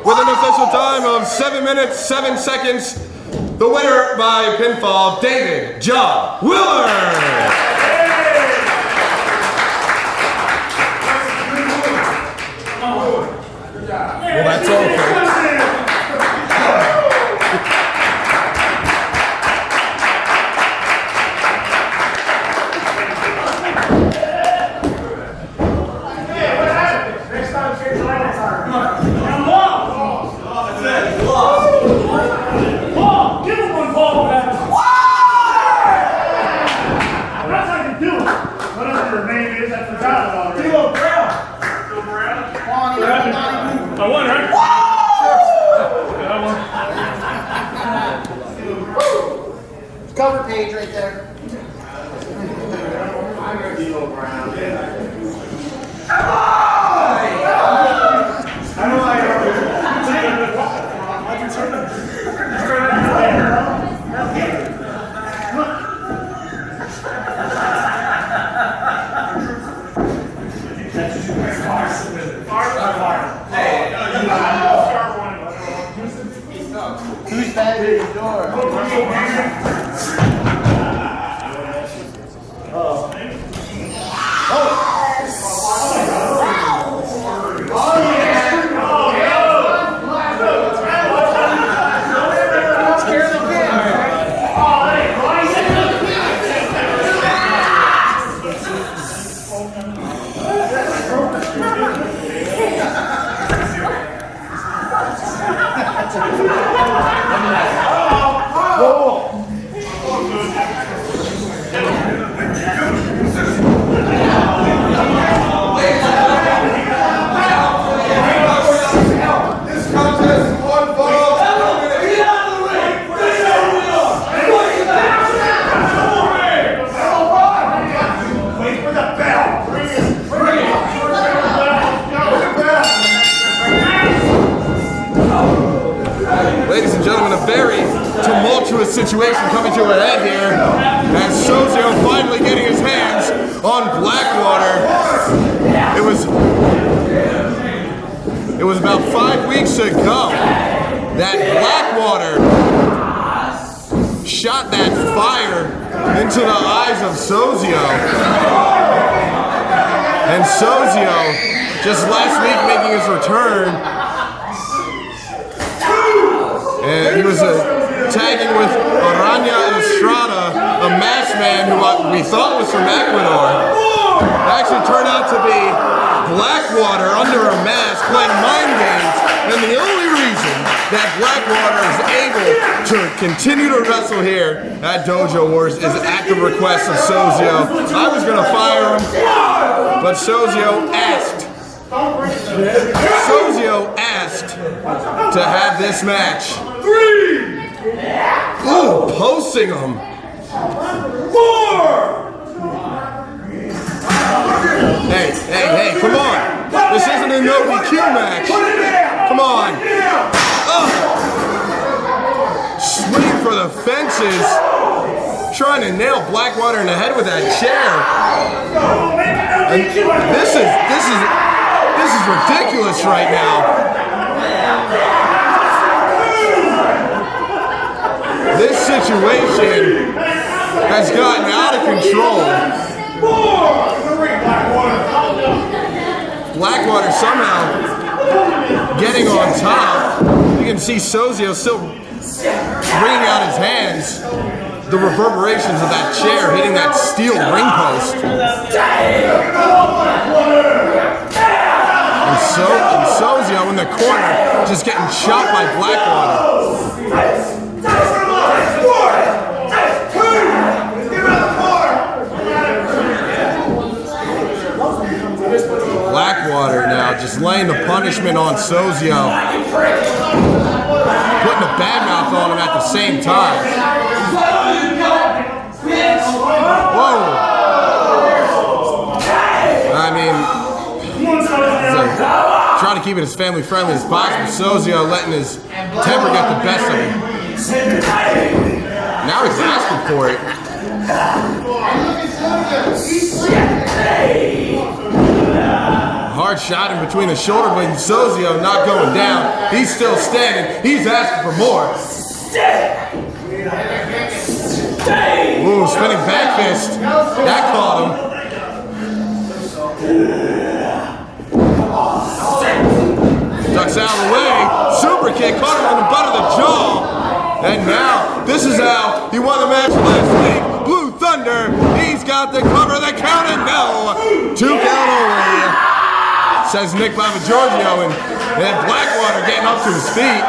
with an official time of 7 minutes, 7 seconds, the winner by pinfall, David John Willard. Well, that's all, folks. I won, right? Cover page right there. Who's banging the door? Situation coming to a head here as Sozio finally getting his hands on Blackwater. It was about 5 weeks ago that Blackwater shot that fire into the eyes of Sozio. And Sozio, just last week making his return, and he was tagging with Aranya Estrada, a masked man who we thought was from Ecuador. It actually turned out to be Blackwater under a mask playing mind games, and the only reason that Blackwater is able to continue to wrestle here at Dojo Wars is at the request of Sozio. I was going to fire him, but Sozio asked to have this match. Ooh, posting him. 4! Hey, come on. This isn't a no DQ match. Come on. Swinging for the fences. Trying to nail Blackwater in the head with that chair. And this is ridiculous right now. This situation has gotten out of control. Blackwater somehow getting on top. You can see Sozio still bringing out his hands. The reverberations of that chair hitting that steel ring post. And Sozio in the corner just getting shot by Blackwater. Blackwater now just laying the punishment on Sozio. Putting a bad mouth on him at the same time. Whoa! I mean, trying to keep it as family friendly as possible. Sozio letting his temper get the best of him. Now he's asking for it. Hard shot in between the shoulder blade and Sozio not going down. He's still standing. He's asking for more. Ooh, spinning back fist. That caught him. Ducks out of the way. Super kick caught him on the butt of the jaw. And now, this is how he won the match last week. Blue Thunder, he's got the cover, the count, and no. 2 count only, says Nick Giorgio, and Blackwater getting up to his feet.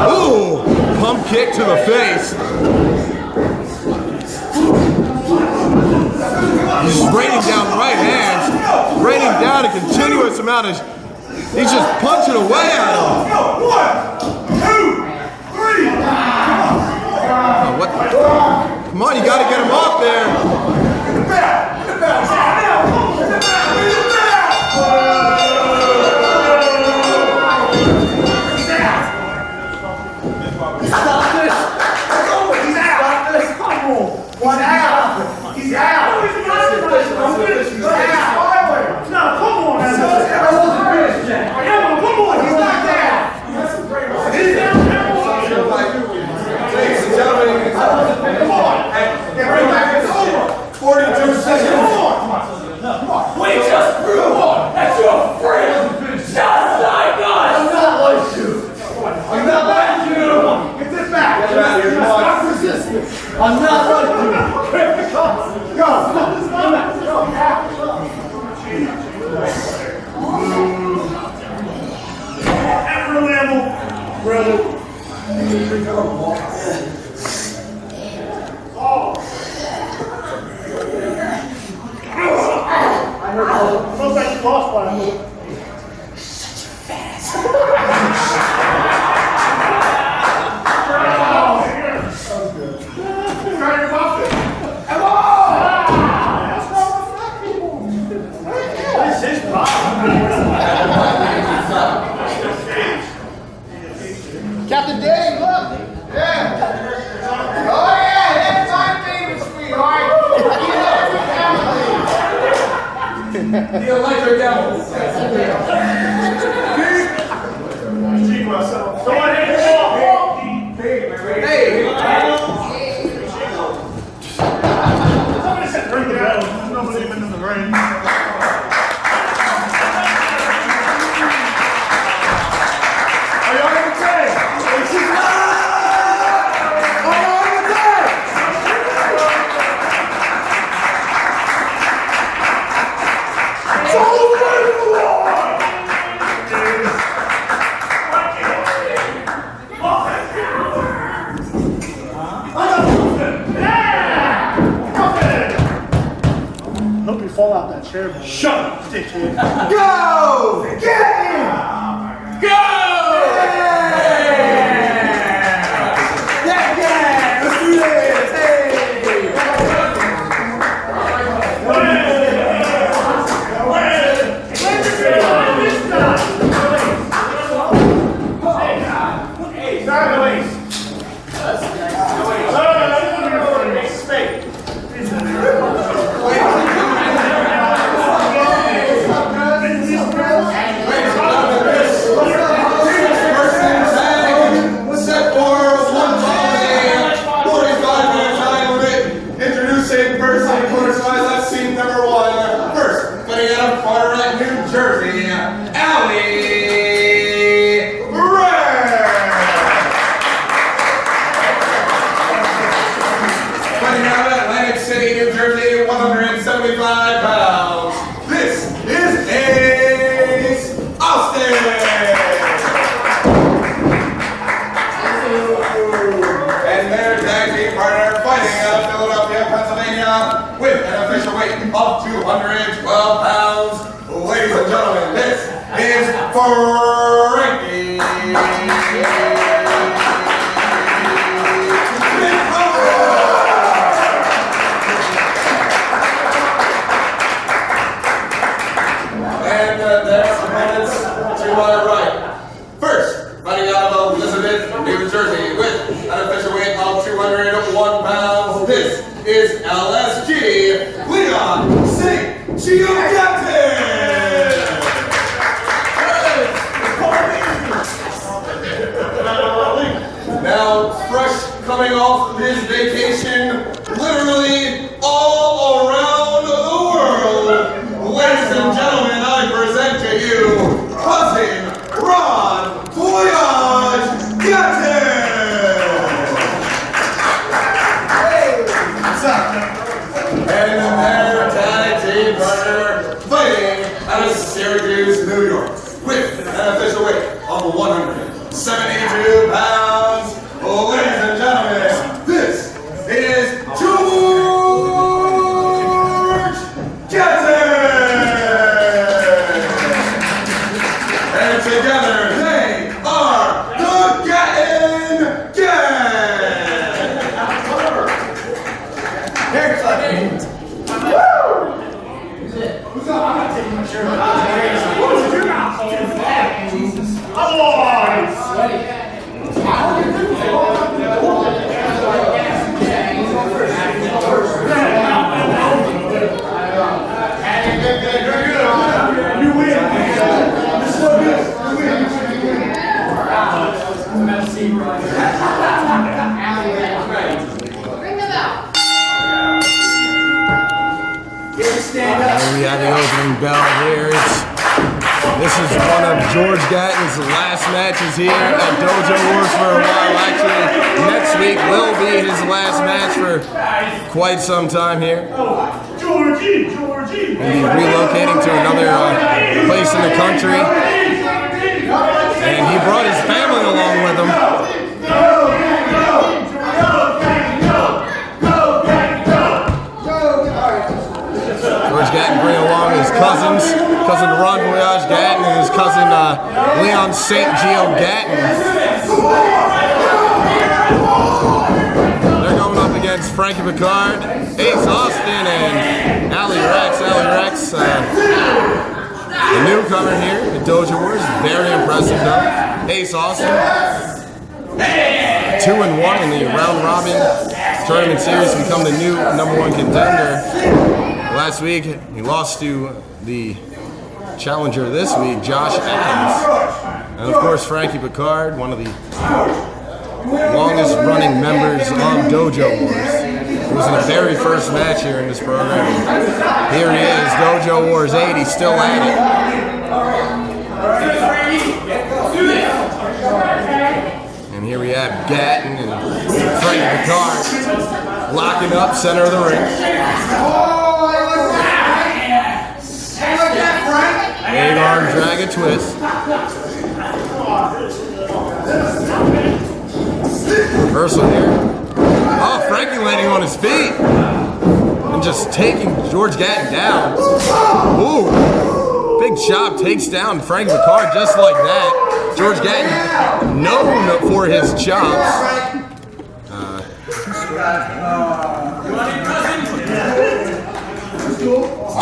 Ooh, pump kick to the face. He's raining down the right hands, raining down a continuous amount of. He's just punching away at him. 1, 2, 3. Oh, what? Come on, you got to get him off there. Looks like you lost one. Captain Dave, look! Yeah! Oh yeah, that's my favorite, sweetheart! The electric devil. Someone hit the ball! Hey! Somebody said ring the bell. There's nobody even in the ring. Are you on the tank? Hope you fall out that chair, boy. Shut up, dickhead. Go! Get him! Go! Yeah! Let's do this! Hey! Jersey, Allie, Recks. Fighting out of Atlantic City, New Jersey, 175 pounds. This is Ace Austin. And their tag team partner fighting out of Philadelphia, Pennsylvania, with an official weight of 212 pounds. Ladies and gentlemen, this is Frankie. And their opponents to my right. First, fighting out of Elizabeth, New Jersey, with an official weight of 201 pounds. This is LSG Leon St. GioGatton. Now, fresh coming off his vacation, literally all around the world, ladies and gentlemen, I present to you Cousin Ron Voyage-Gatton! Hey, what's up? And their tag team partner fighting out of Syracuse, New York, with an official weight of 172 pounds. Ladies and gentlemen, this is GioGatton! And together they are the Gatton Gang! Here, Clement. Who's up? I'm not taking my shirt off. You win. This is so good. You win. Ring the bell. We have the opening bell here. This is one of GioGatton's last matches here at Dojo Wars for a while. Actually, next week will be his last match for quite some time here. He'll be relocating to another place in the country. And he brought his family along with him. cousins, cousin Ron Voyage-Gatton and his cousin Leon St. GioGatton. They're going up against Frankie Picard, Ace Austin, and Allie Recks. Allie Recks, the newcomer here at Dojo Wars, very impressive though. Ace Austin, 2-1 in the round robin tournament series, become the new #1 contender. Last week, he lost to the challenger this week, Josh Adams. And of course, Frankie Picard, one of the longest running members of Dojo Wars. He was in the very first match here in this program. Here he is, Dojo Wars 8, he's still at it. And here we have Gatton and Frankie Picard locking up center of the ring. Big arm dragon twist. Reversal here. Oh, Frankie landing on his feet and just taking George Gatton down. Ooh, big chop takes down Frankie Picard just like that. George Gatton known for his chops.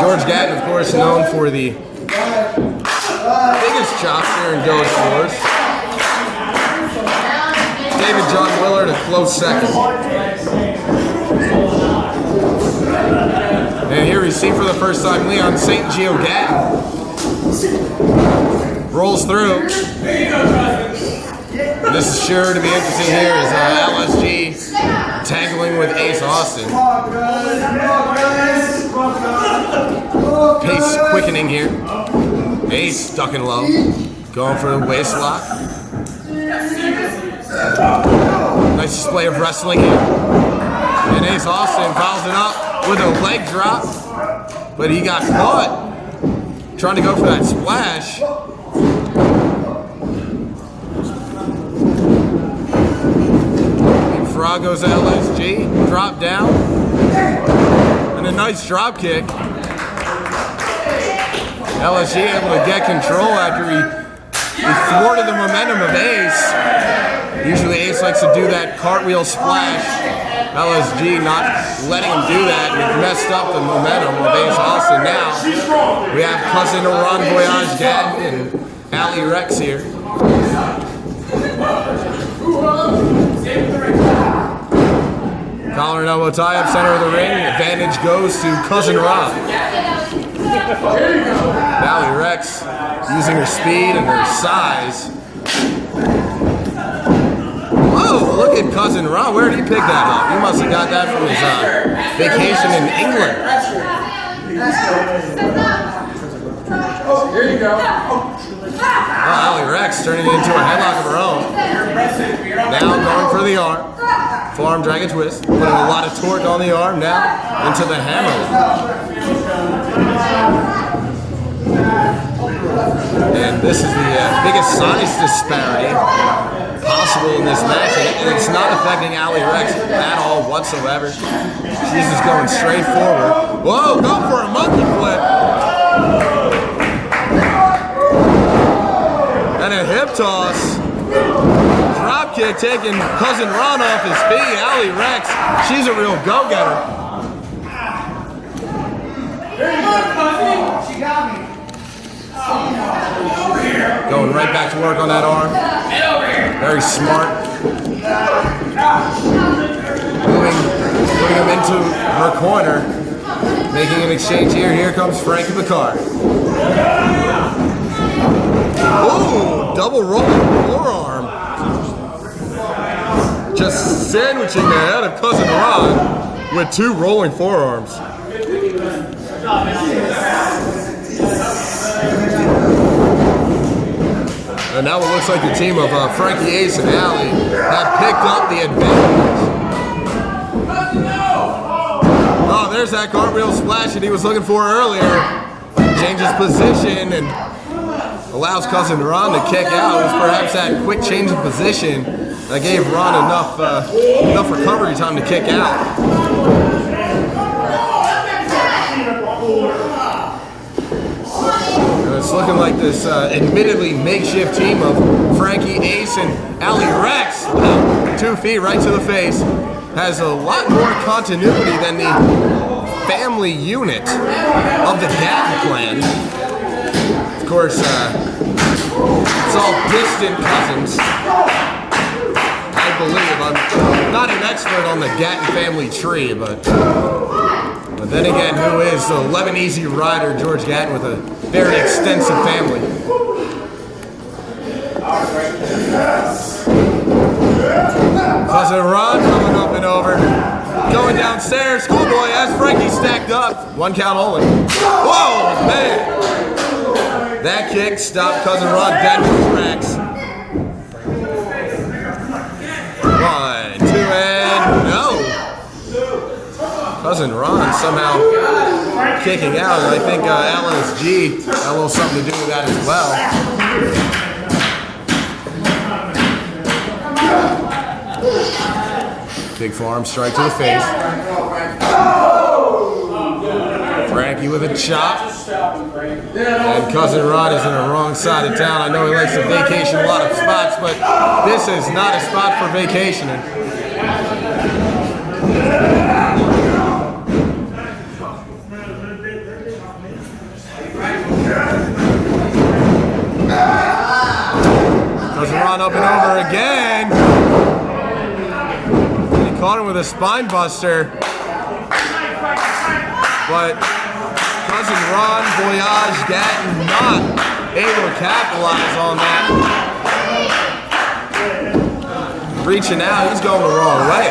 George Gatton, of course, known for the biggest chops here in Dojo Wars. David John Willard a close second. And here we see for the first time Leon St. GioGatton rolls through. And this is sure to be interesting here as LSG tangling with Ace Austin. Pace quickening here. Ace ducking low. Going for the waist lock. Nice display of wrestling here. And Ace Austin follows it up with a leg drop. But he got caught trying to go for that splash. Frog goes to LSG, drop down, and a nice drop kick. LSG able to get control after he thwarted the momentum of Ace. Usually Ace likes to do that cartwheel splash. LSG not letting him do that, and it messed up the momentum of Ace Austin. Now we have cousin Ron Voyage-Gatton and Allie Recks here. Collar and elbow tie up center of the ring. Advantage goes to cousin Ron. Allie Recks using her speed and her size. Whoa, look at cousin Ron. Where did he pick that up? He must have got that from his vacation in England. Here you go. Oh, Allie Recks turning it into a headlock of her own. Now going for the arm. Forearm dragon twist. Putting a lot of torque on the arm now into the hammer. And this is the biggest size disparity possible in this match. And it's not affecting Allie Recks at all whatsoever. She's just going straight forward. Whoa, go for a monkey flip. And a hip toss. Drop kick taking cousin Ron off his feet. Allie Recks, she's a real go-getter. Going right back to work on that arm. Very smart. Putting him into her corner. Making an exchange here. Here comes Frankie Picard. Ooh, double rolling forearm. Just sandwiching the head of cousin Ron with two rolling forearms. And now it looks like the team of Frankie, Ace, and Allie have picked up the advantage. Oh, there's that cartwheel splash that he was looking for earlier. Changes position and allows cousin Ron to kick out. It was perhaps that quick change of position that gave Ron enough recovery time to kick out. it's looking like this admittedly makeshift team of Frankie, Ace, and Allie Recks, without 2 feet right to the face, has a lot more continuity than the family unit of the Gatton clan. Of course, it's all distant cousins. I believe. I'm not an expert on the Gatton family tree, but then again, who is the Lemon Easy rider George Gatton with a very extensive family? Cousin Ron coming up and over. Going downstairs, schoolboy has Frankie stacked up. 1 count only. Whoa, man! That kick stopped Cousin Ron dead with his tracks. 1, 2, and no! Cousin Ron somehow kicking out, and I think LSG had a little something to do with that as well. Big forearm strike to the face. Frankie with a chop. And Cousin Ron is in the wrong side of town. I know he likes to vacation a lot of spots, but this is not a spot for vacationing. Cousin Ron up and over again. He caught him with a spine buster. But Cousin Ron, Voyage-Gatton not able to capitalize on that. Reaching out, he's going the wrong way.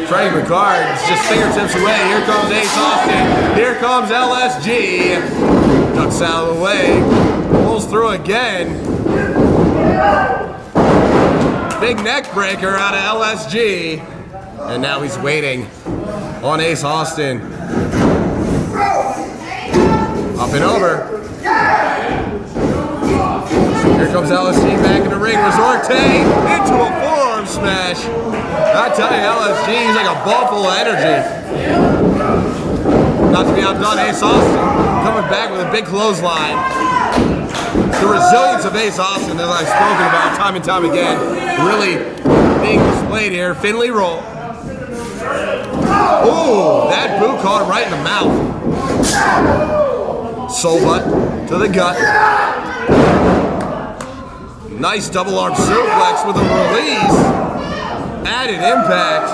Frank McCard is just fingertips away. Here comes Ace Austin. Here comes LSG. Ducks out of the way. Pulls through again. Big neck breaker out of LSG. And now he's waiting on Ace Austin. Up and over. Here comes LSG back in the ring. Resorte into a forearm smash. I tell you, LSG, he's like a ball full of energy. Not to be outdone, Ace Austin coming back with a big clothesline. The resilience of Ace Austin, as I've spoken about time and time again, really being displayed here. Finley roll. Ooh, that boot caught him right in the mouth. Soul butt to the gut. Nice double arm suplex with a release. Added impact.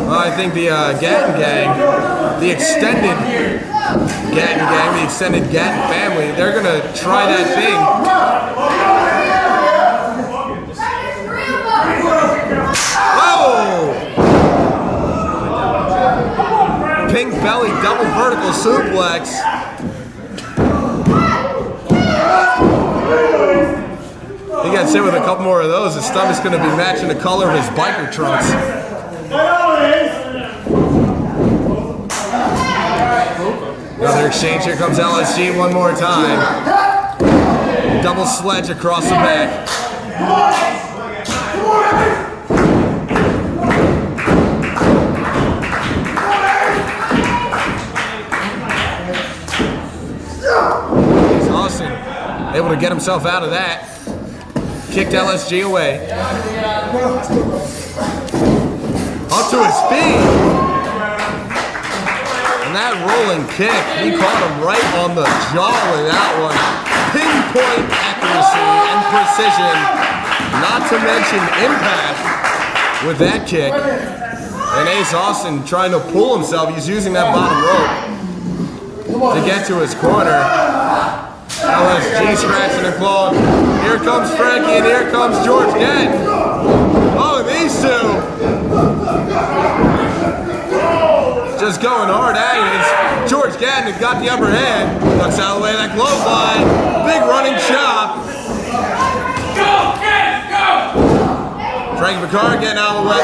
Well, I think the Gatton gang, the extended Gatton gang, the extended Gatton family, they're going to try that thing. Whoa! Pink belly double vertical suplex. He gets hit with a couple more of those. His stomach's going to be matching the color of his biker trunks. Another exchange. Here comes LSG one more time. Double sledge across the back. He's Austin able to get himself out of that. Kicked LSG away. Up to his feet. And that rolling kick, he caught him right on the jaw with that one. Pinpoint accuracy and precision. Not to mention impact with that kick. And Ace Austin trying to pull himself. He's using that bottom rope to get to his corner. LSG scratching and clawing. Here comes Frankie and here comes George Gatton. Oh, these two just going hard at it. George Gatton has got the upper hand. Ducks out of the way of that clothesline. Big running chop. Go, Gatton, go! Frank McCard getting out of the way.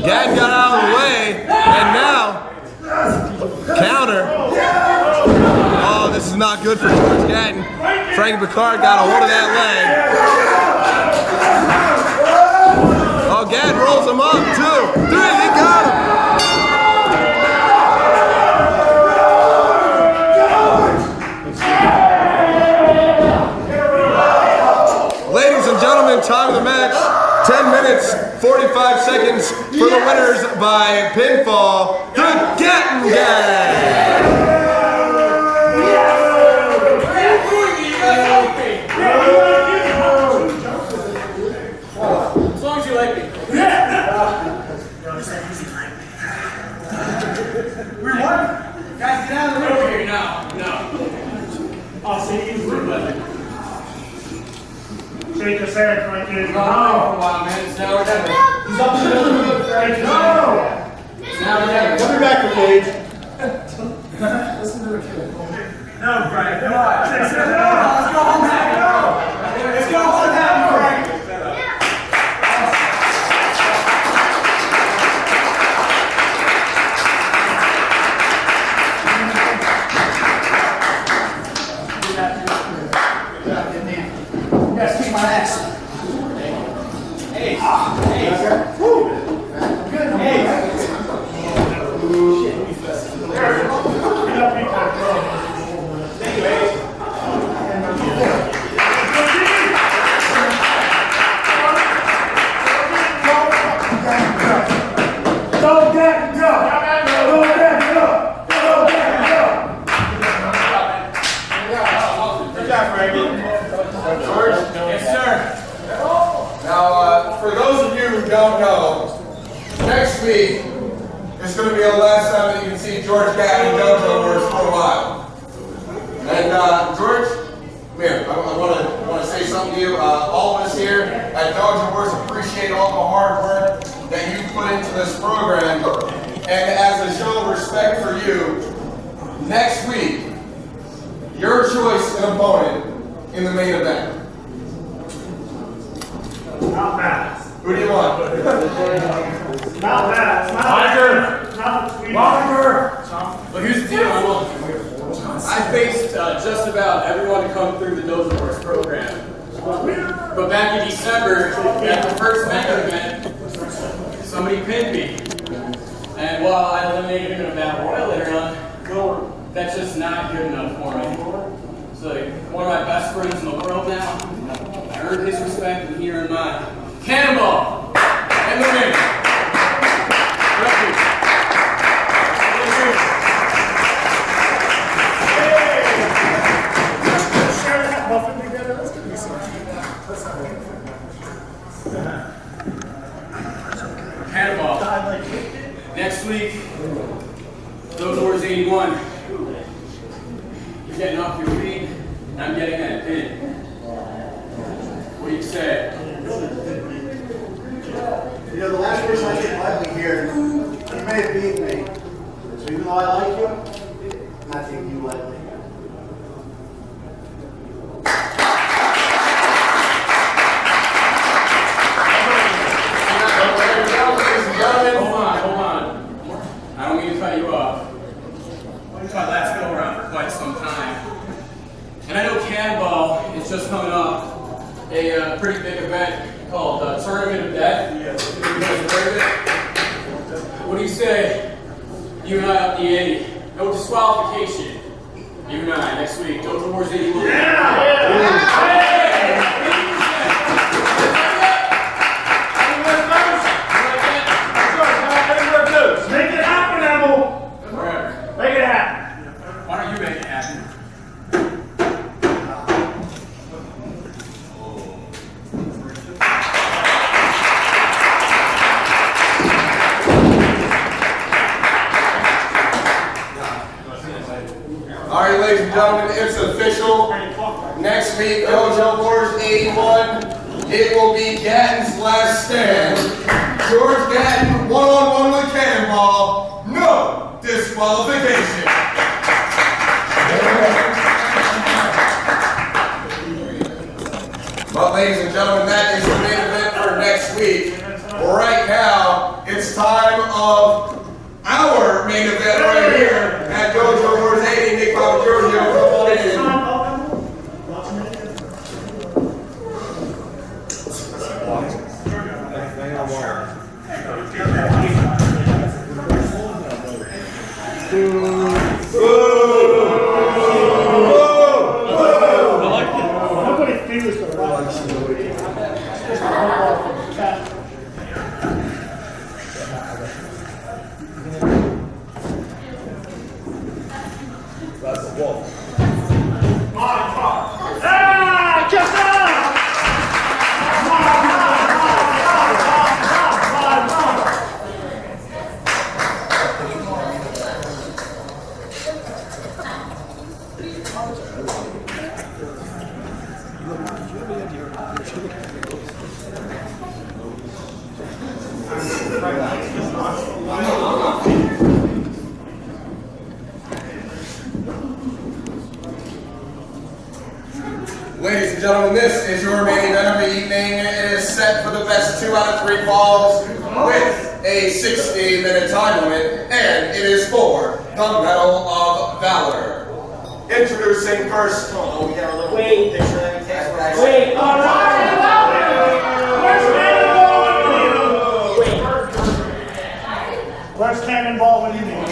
Gatton got out of the way, and now, counter. Oh, this is not good for George Gatton. Frank McCard got a hold of that leg. gentlemen, time of the match. 10 minutes, 45 seconds for the winners by pinfall, the Gatton Gang. As long as you like me. We won. Guys, get out of the room. Okay, no. I'll see you soon. Shake his hand, Franco. For a while, man. It's now or never. He's up in the middle of the Franco. No! It's now or never. Coming back for Cage. Listen to the kid. No, Frank. Come on. Let's go home happy. Let's go home happy, Frank. Yes, keep my ass. Hey. Hey. Woo. Good. Hey. For those of you who don't know, next week is going to be the last time that you can see GioGatton Dojo Wars for a while. And George, come here. I want to say something to you. All of us here at Dojo Wars appreciate all the hard work that you put into this program. And as a show of respect for you, next week, your choice an opponent in the main event. Not bad. Who do you want? Not bad. But here's the deal, I faced just about everyone to come through the Dojo Wars program. But back in December, at the first main event, somebody pinned me. And while I eliminated him in a battle royal later on, that's just not good enough for me. So one of my best friends in the world now, I earned his respect and he earned mine. Cannonball! And the win! Cannonball. Next week, Dojo Wars 81. You're getting off your feet, and I'm getting that pin. What do you say? You know, the last person I get lightly here, you may have beaten me. So even though I like you, I'm not taking you lightly. Hold on. I don't mean to cut you off. We've had last go around for quite some time. And I know Cannonball is just coming off a pretty big event called Tournament of Death. You guys heard of it? What do you say? You and I up the ante. No disqualification. You and I next week. Dojo Wars 81. Make it happen, Emil. Wherever. Make it happen. Why don't you make it happen? All right, ladies and gentlemen, it's official. Next week, Dojo Wars 81. It will be Gatton's last stand. GioGatton one-on-one with Cannonball. No disqualification. But ladies and gentlemen, that is the main event for next week. Right now, it's time of our main event right here at Dojo Wars 80. Neiko, Giorgio, come on in. Nobody feels the This is your main event of the evening. It is set for the best 2 out of 3 falls with a 60-minute time limit, and it is for the Medal of Valor. Introducing first. Oh, we got a little Wait. picture that we take. Wait. Where's Cannonball when you need him?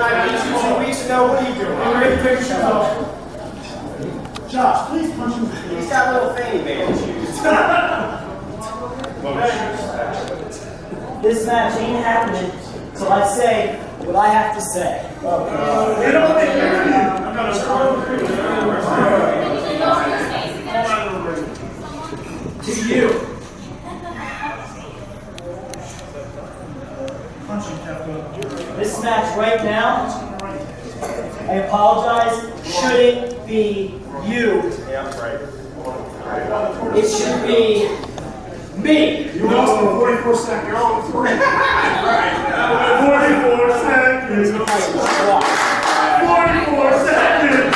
I beat you 2 weeks ago. What are you doing? I'm ready to fix yourself. Josh, please punch him. He's got little fanny man shoes. This match ain't happening till I say what I have to say. They don't make it. I'm gonna To you. punch him, Qefka. This match right now, I apologize, shouldn't be you. Yeah, I'm right. It should be me. You lost in 44 seconds. You're on 3. 44 seconds. 44 seconds.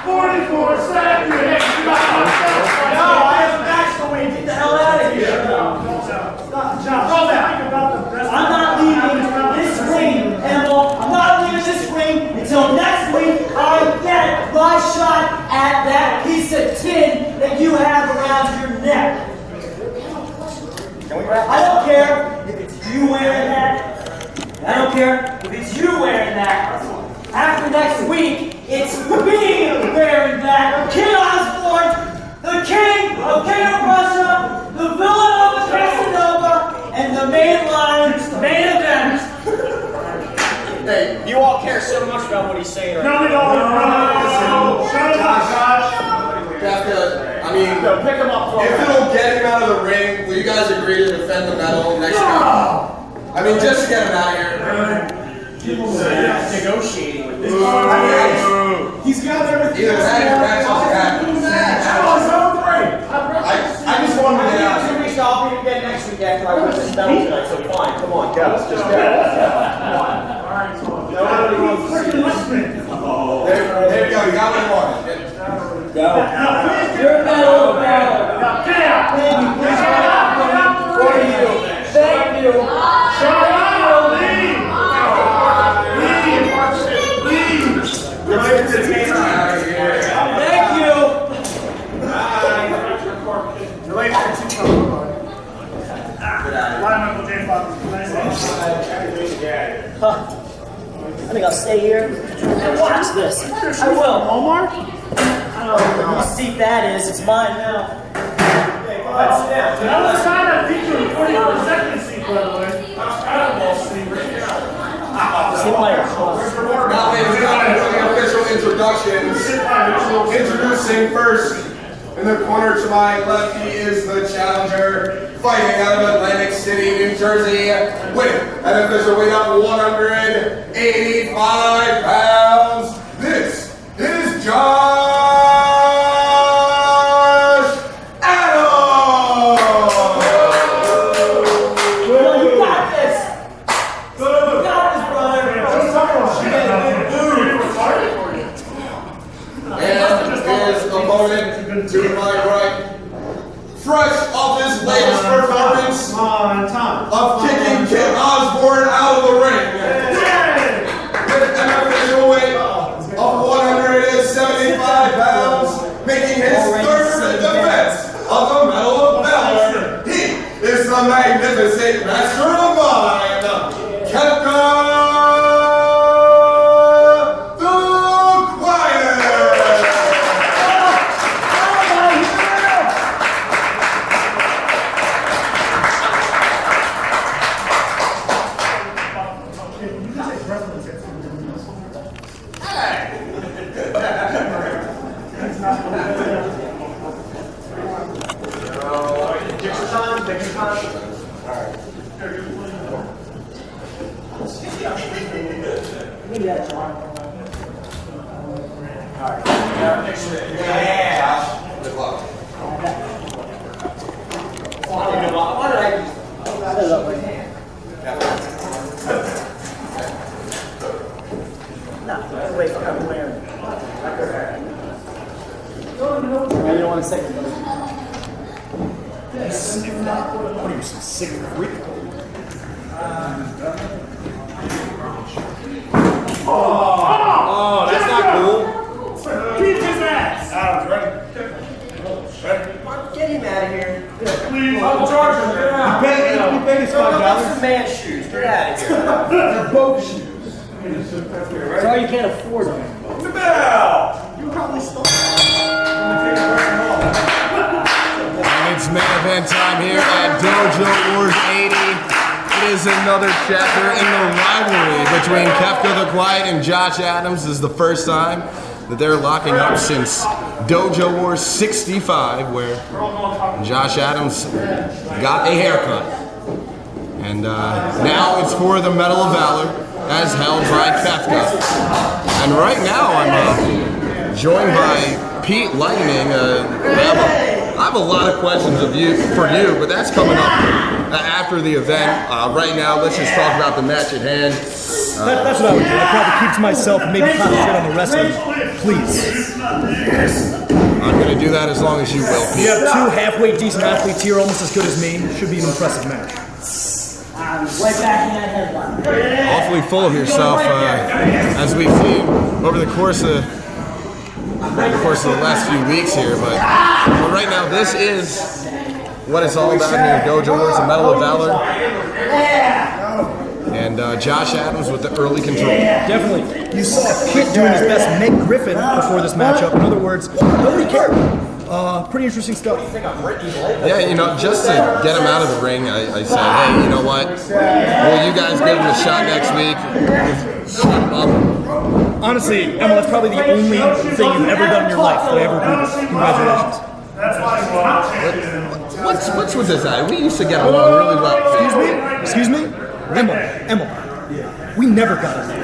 44 seconds. No, I have a match for you. Get the hell out of here. I'm not leaving this ring, Emil. I'm not leaving this ring until next week I get my shot at that piece of tin that you have around your neck. I don't care if it's you wearing that. I don't care if it's you wearing that. After next week, it's me wearing that. King Osbourne, the king of Russia, the villain of the Casanova, and the main event. Hey, you all care so much about what he's saying right now. No, we don't. Shut it up, Josh. Qefka, I mean, No, pick him up for if me. it'll get him out of the ring, will you guys agree to defend the medal next week? I mean, just to get him out of here. Negotiating with this. He's got everything. Either that or that's all happens. I just wanted to get out of here. 2 weeks, I'll be again next week after I win this medal tonight, so fine. Come on, go. Let's just go. Come on. There you go, you got what you wanted. Your medal of valor. Thank you. For you. Thank you. Thank you. I think I'll stay here and watch this. I will. Omar? I don't know whose seat that is. It's mine now. Let's sit down. That was trying to beat you in 44 seconds seat, by the way. Cannonball seat. See you later. Now, ladies and gentlemen, for the official introductions. Introducing first, in the corner to my left, he is the challenger, fighting out of Atlantic City, New Jersey, with an official weight of 185 pounds. This is Well, you got this. You got this, brother. And his opponent to my right, fresh off his latest performance of kicking Kid Osbourne out of the ring, with an official weight of 175 pounds, making his third defense of the Medal of Valor. He is the magnificent master of mind, Qefka. second. What are you, some sick freak? Oh, that's not cool. Keep his ass. Get him out of here. Please, I'll charge him. Get out. You paid us Those $5. are man shoes. Get out of here. They're boat shoes. Sorry you can't afford them. The bell. It's main event time here at Dojo Wars 80. It is another chapter in the rivalry between Qefka the Quiet and Josh Adams. This is the first time that they're locking up since Dojo Wars 65, where Josh Adams got a haircut. And now it's for the Medal of Valor, as held by Qefka. And right now I'm joined by Pete Lightning. I have a lot of questions for you, but that's coming up after the event. Right now, let's just talk about the match at hand. That's what I would do. I'd probably keep to myself and maybe concentrate on the wrestling. Please. I'm going to do that as long as you will, Pete. You have two halfway decent athletes here, almost as good as me. Should be an impressive match. Right back in that headline. Awfully full of yourself, as we've seen over the course of the last few weeks here. But right now, this is what it's all about here. Dojo Wars, the Medal of Valor. And Josh Adams with the early control. Definitely. You saw Kit doing his best Meg Griffin before this matchup. In other words, nobody cared. Pretty interesting stuff. Yeah, you know, just to get him out of the ring, I said, hey, you know what? Will you guys give him a shot next week? Shut him up. Honestly, Emil, that's probably the only thing you've ever done in your life that I ever agree with. Congratulations. What's with this guy? We used to get along really well. Excuse me? Emil, we never got along.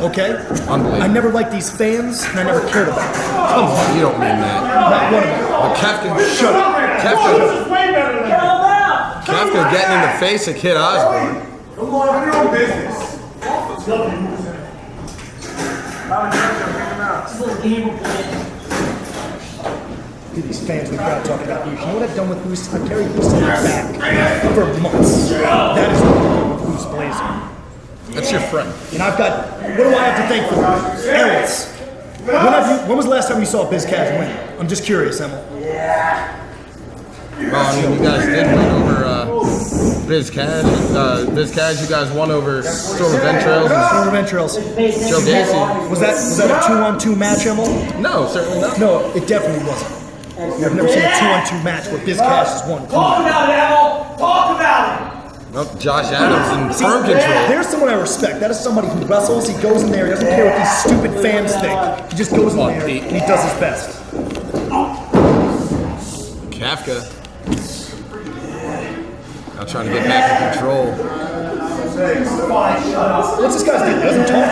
Okay? Unbelievable. I never liked these fans, and I never cared about them. Come on, you don't mean that. Not one of them. But Qefka, shut up. Qefka getting in the face of Kid Osbourne. Come on, do your own business. Look at these fans in the crowd talking about you. You know what I've done with Boost? I've carried Boost on my back for months. That is what I'm doing with Boost Blazing. That's your friend. And I've got, what do I have to thank for? Errors. When was the last time you saw Biz Cash win? I'm just curious, Emil. Well, I mean, you guys did win over Biz Cash. Biz Cash, you guys won over Storm of Entrails. Storm of Entrails. GioGatton. Was that a 2-on-2 match, Emil? No, certainly not. No, it definitely wasn't. I've never seen a 2-on-2 match where Biz Cash has won. Talk about it, Emil! Talk about it! Well, Josh Adams in firm control. There's someone I respect. That is somebody who wrestles. He goes in there. He doesn't care what these stupid fans think. He just goes in there and he does his best. Qefka. Now trying to get back in control. What's this guy's name? He doesn't talk.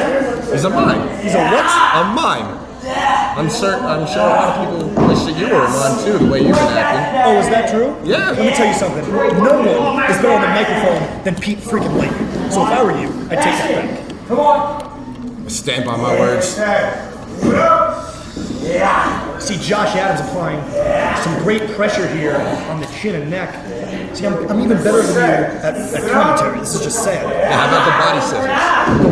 He's a mime. He's a what? A mime. I'm sure a lot of people wish that you were a mime too, the way you've been acting. Oh, is that true? Yeah. Let me tell you something. No one is better on the microphone than Pete freaking Lightning. So if I were you, I'd take that back. Come on! Stamp on my words. See Josh Adams applying some great pressure here on the chin and neck. See, I'm even better than you at commentary. This is just sad. Yeah, how about the body scissors?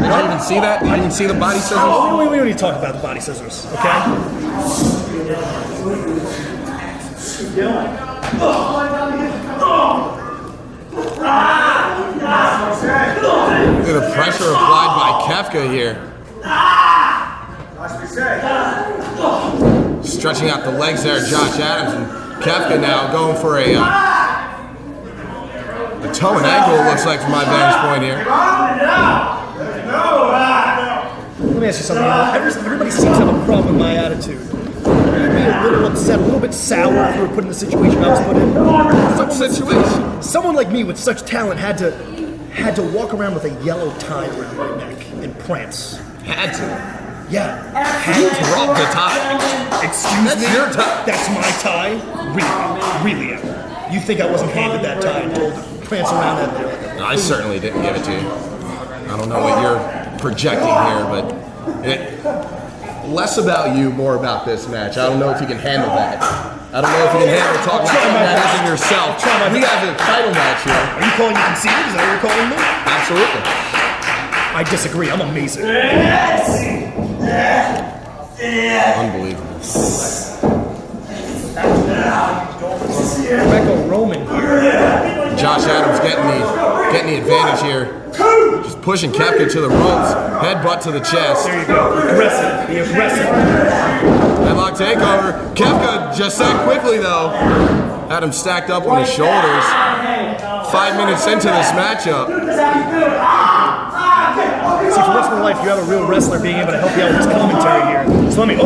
Did you even see that? Did you even see the body scissors? Oh, we don't need to talk about the body scissors, okay? Look at the pressure applied by Qefka here. Stretching out the legs there, Josh Adams, and Qefka now going for a toe and ankle, it looks like, from my vantage point here. Let me ask you something. Everybody seems to have a problem with my attitude. You'd be a little upset, a little bit sour if you were put in the situation I was put in. What situation? Someone like me with such talent had to walk around with a yellow tie around my neck and prance. Had to. Yeah. You dropped the tie. Excuse That's me? your tie. That's my tie? Really, Emil. You think I wasn't handed that tie and told to prance around that there? No, I certainly didn't give it to you. I don't know what you're projecting here, but less about you, more about this match. I don't know if you can handle that. I don't know if you can handle talking about that as in yourself. We have a title match here. Are you calling me conceited? Is that what you're calling me? Absolutely. I disagree. I'm amazing. Unbelievable. Greco-Roman here. Josh Adams getting the advantage here. Just pushing Qefka to the ropes. Headbutt to the chest. There you go. Aggressive. Be aggressive. Headlock takeover. Qefka just said quickly though. Had him stacked up on his shoulders. 5 minutes into this matchup. See, for once in my life, you have a real wrestler being able to help you out with this commentary here. So let me.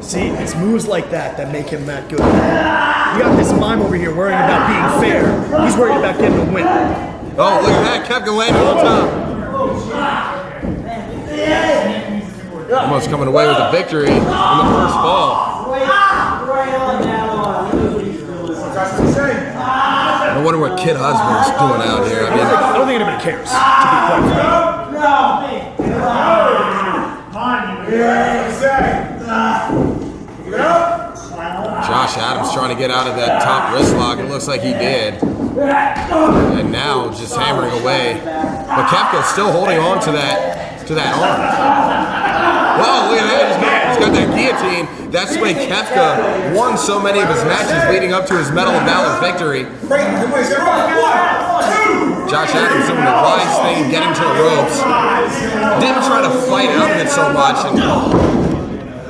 See, it's moves like that that make him that good. You got this mime over here worrying about being fair. He's worried about getting a win. Oh, look at that. Qefka landed on top. Almost coming away with a victory in the first fall. I wonder what Kid Osbourne's doing out here. I mean, I don't think anybody cares, to be quite frank. Josh Adams trying to get out of that top wrist lock. It looks like he did. And now just hammering away. But Qefka's still holding on to that arm. Whoa, look at that. He's got that guillotine. That's the way Qefka won so many of his matches leading up to his Medal of Valor victory. Josh Adams doing the wise thing, getting to the ropes. Didn't try to fight out of it so much and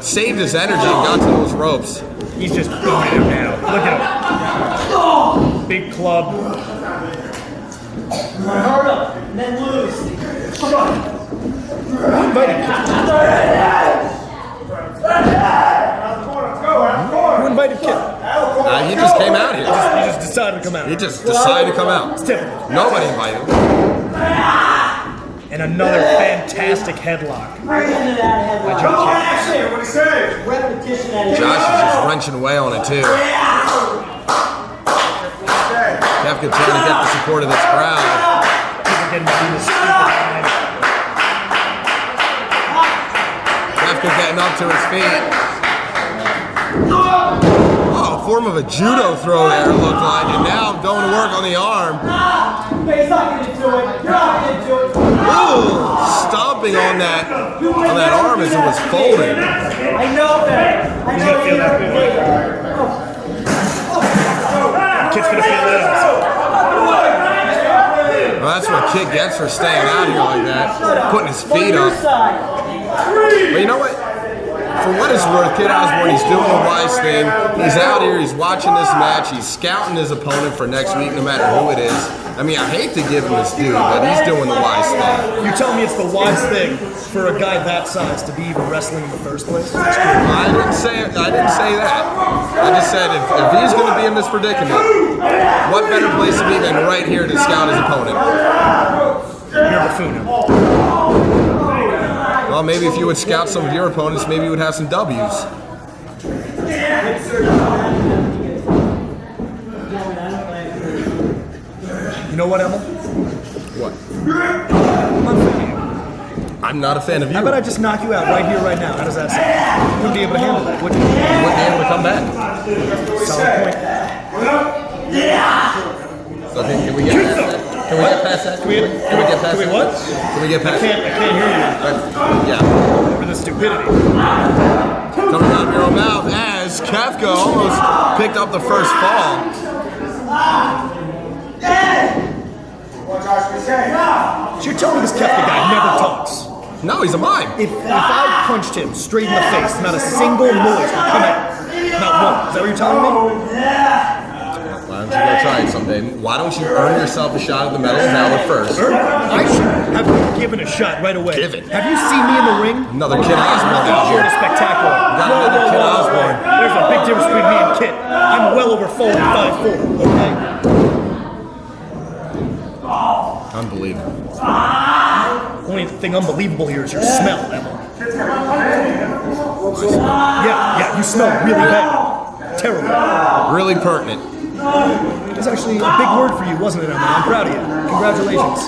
saved his energy and got to those ropes. He's just throwing him now. Look at him. Big club. Hard up, and then lose. Come on. Who invited Kid? Who invited Kid? He just came out here. He just decided to come out. He just decided to come out. It's typical. Nobody invited him. And another fantastic headlock. Right into that headlock. Josh. What do you say? Repetition at it. Josh is just wrenching away on it too. Qefka trying to get the support of this crowd. People getting to do this stupid line. Qefka getting up to his feet. Oh, a form of a judo throw there it looked like, and now going to work on the arm. He's not going to do it. You're not going to do it. Ooh, stomping on that arm as it was folding. I know that. He's going to feel that good. Kid's going to feel that. Well, that's what Kid gets for staying out here like that, putting his feet up. But you know what? For what it's worth, Kid Osbourne, he's doing the wise thing. He's out here, he's watching this match, he's scouting his opponent for next week, no matter who it is. I mean, I hate to give him his due, but he's doing the wise thing. You tell me it's the wise thing for a guy that size to be even wrestling in the first place? I didn't say that. I just said if he's going to be in this predicament, what better place to be than right here to scout his opponent? You're buffoon. Well, maybe if you would scout some of your opponents, maybe you would have some W's. You know what, Emil? What? I'm not a fan of you. I'm not a fan of you. How about I just knock you out right here, right now? How does that sound? You wouldn't be able to handle it, would you? You wouldn't be able to come back. Solid point. So can we get past that? Can we get past that? Can we get past that? Can we what? Can we get past I can't hear you. Yeah. Over the stupidity. Coming out of your own mouth as Qefka almost picked up the first fall. So you're telling me this Qefka guy never talks? No, he's a mime. If I punched him straight in the face, not a single noise would come out. Not one. Is that what you're telling me? Why don't you go try it someday? Why don't you earn yourself a shot at the Medal of Valor first? I should have been given a shot right away. Give it. Have you seen me in the ring? Another Kid Osbourne out You're here. spectacular. Got another Kid Osbourne. There's a big difference between me and Kit. I'm well over 4 and 5'4", okay? Unbelievable. Only thing unbelievable here is your smell, Emil. Yeah, you smell really bad. Terrible. Really pertinent. That's actually a big word for you, wasn't it, Emil? I'm proud of you. Congratulations.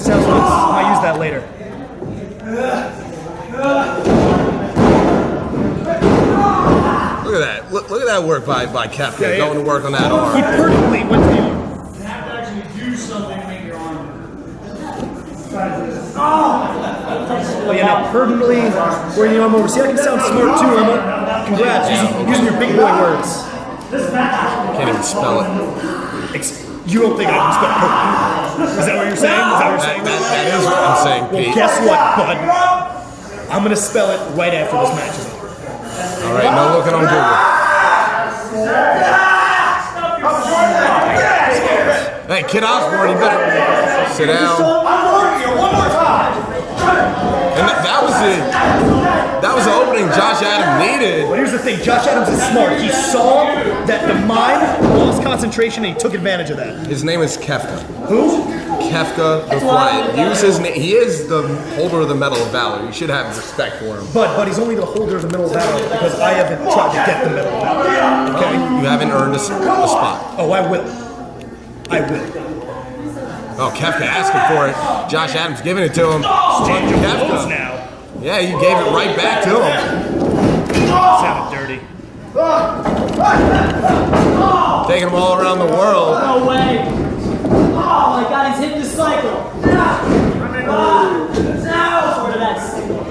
Sounds nice. I might use that later. that work by Qefka, Yeah. going to work on that He arm. perfectly went to the arm. You have to actually do something to make your arm. Oh yeah, now permanently wearing the arm over. See, I can sound smart too, Emil. Congrats, using your big boy words. Can't even spell it. You don't think I can spell perfect? Is that what you're saying? Is that what you're saying? That is what I'm saying, Well, Pete. guess what, bud? I'm gonna spell it right after this match is over. All right, no looking on Google. Hey, Kid Osbourne, you better sit down. And that was the opening Josh Adams needed. But here's the thing, Josh Adams is smart. He saw that the mime lost concentration and he took advantage of that. His name is Qefka. Who? Qefka the Flying. Use his name. He is the holder of the Medal of Valor. You should have respect for him. But he's only the holder of the Medal of Valor because I haven't tried to get the Medal of Valor. Okay? You haven't earned a spot. Oh, I will. I will. Oh, Qefka asking for it. Josh Adams giving it to him. Change your Qefka. rules now. Yeah, you gave it right back to him. Sounded dirty. Taking him all around the world. No way. Oh my God, he's hitting the cycle. Sort of that signal.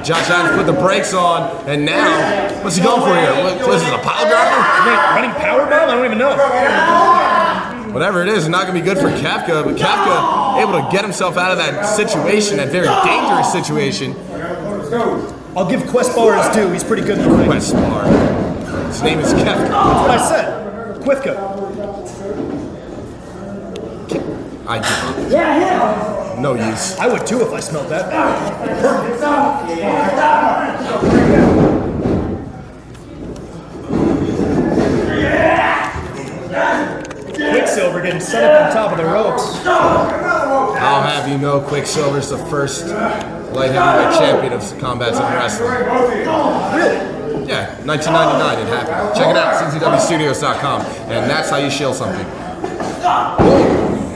Josh Adams put the brakes on, and now, what's he going for here? What is it, a pile driver? Running powerbomb? I don't even know. Whatever it is, it's not going to be good for Qefka, but Qefka able to get himself out of that situation, that very dangerous situation. I'll give Questbar his due. He's pretty good in the ring. Questbar. His name is Qefka. That's what I said. Qefka. I give up. Yeah, No use. I would too if I smelled that. Quicksilver getting set up on top of the ropes. I'll have you know, Quicksilver's the first light heavyweight champion of combats in wrestling. Really? Yeah, 1999 it happened. Check it out, CZWstudios.com, and that's how you shield something.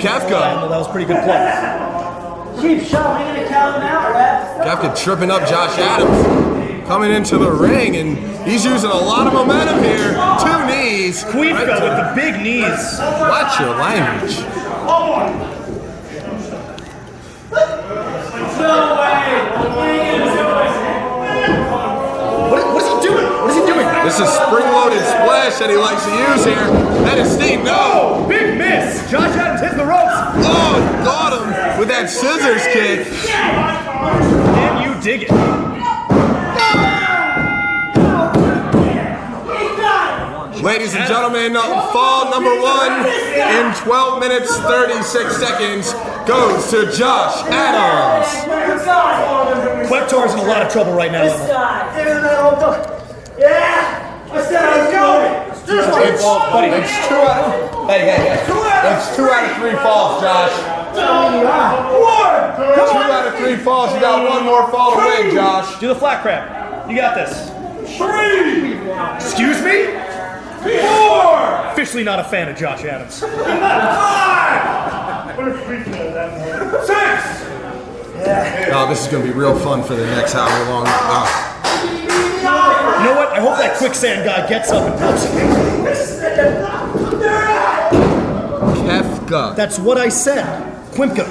Qefka. Well, that was a pretty good play. Cheap shot, we're gonna count him out, ref. Qefka tripping up Josh Adams, coming into the ring, and he's using a lot of momentum here. 2 knees. Qefka with the big knees. Watch your language. No way. What is he doing? What is he doing? This is spring-loaded splash that he likes to use here. That is Steve. No! Big miss. Josh Adams hits the ropes. Oh, got him with that scissors kick. And you dig it. Ladies and gentlemen, fall number 1 in 12 minutes 36 seconds goes to Josh Adams. Queptar's in a lot of trouble right now. This guy. Yeah. I said I was going. It's 2 out. Hey. It's 2 out of 3 falls, Josh. 2 out of 3 falls. You got 1 more fall to win, Josh. Do the flat crab. You got this. 3. Excuse me? 4. Officially not a fan of Josh Adams. 5. 6. Oh, this is going to be real fun for the next however long. You know what? I hope that quicksand guy gets up and helps him. Qefka. That's what I said. Qefka.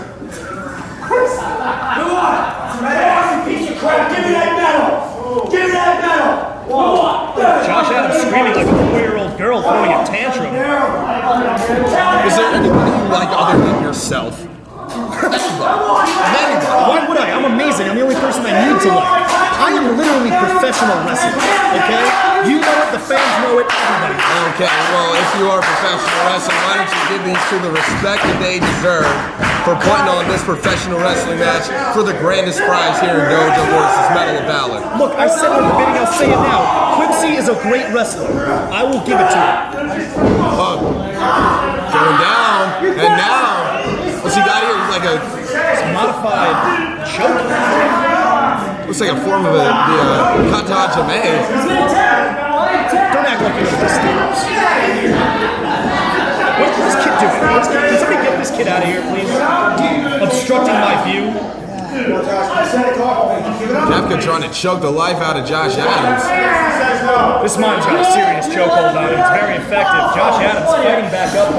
Josh Adams screaming like a 4-year-old girl throwing a tantrum. Is there anybody you like other than yourself? Anybody. Why would I? I'm amazing. I'm the only person I need to like. I am literally professional wrestling. Okay? You know it, the fans know it, everybody. Okay, well, if you are professional wrestling, why don't you give these two the respect that they deserve for putting on this professional wrestling match for the grandest prize here in Dojo Wars' Medal of Valor. Look, I said it in the beginning, I'll say it now. Quincy is a great wrestler. I will give it to him. Going down, and now, what's he got here? Like a modified choke. Looks like a form of the kata jame. Don't act like you know this steps. What's this kid doing? Can somebody get this kid out of here, please? Obstructing my view. Qefka trying to choke the life out of Josh Adams. This mine's got a serious chokehold on it. It's very effective. Josh Adams fighting back up.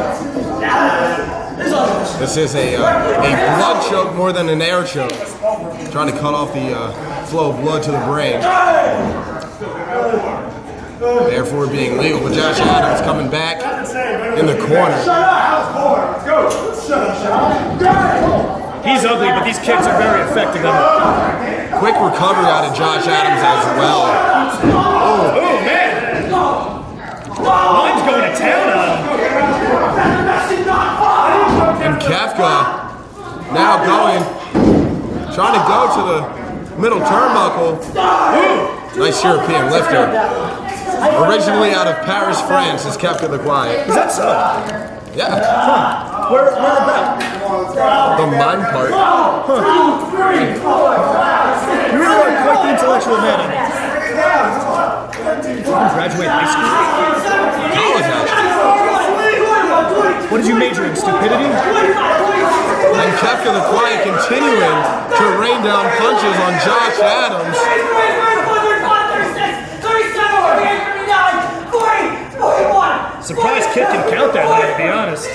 This is a blood choke more than an air choke. Trying to cut off the flow of blood to the brain. Therefore being legal, but Josh Adams coming back in the corner. He's ugly, but these kicks are very effective on him. Quick recovery out of Josh Adams as well. Oh, man! Mine's going to town on him. And Qefka now trying to go to the middle turnbuckle. Nice European lifter. Originally out of Paris, France, is Qefka the Quiet. Is that so? Yeah. Huh. Where about? The mime part. Huh. You really are quite the intellectual man. Did you graduate high school? College, actually. What did you major in? Stupidity? And Qefka the Quiet continuing to rain down punches on Josh Adams. Surprise kid can count that high, to be honest.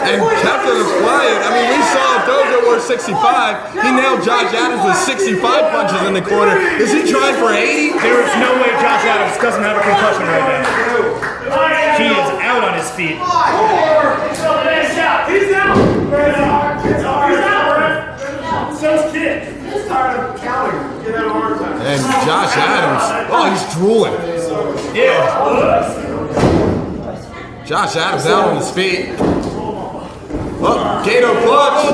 And Qefka the Quiet, I mean, we saw Dojo Wars 65. He nailed Josh Adams with 65 punches in the corner. Is he trying for 80? There is no way Josh Adams doesn't have a concussion right now. He is out on his feet. He's out! So's Kid. He's tired of counting. Get out of hard time. And Josh Adams, oh, he's drooling. Yeah. Josh Adams out on his feet. Oh, Gato clutch.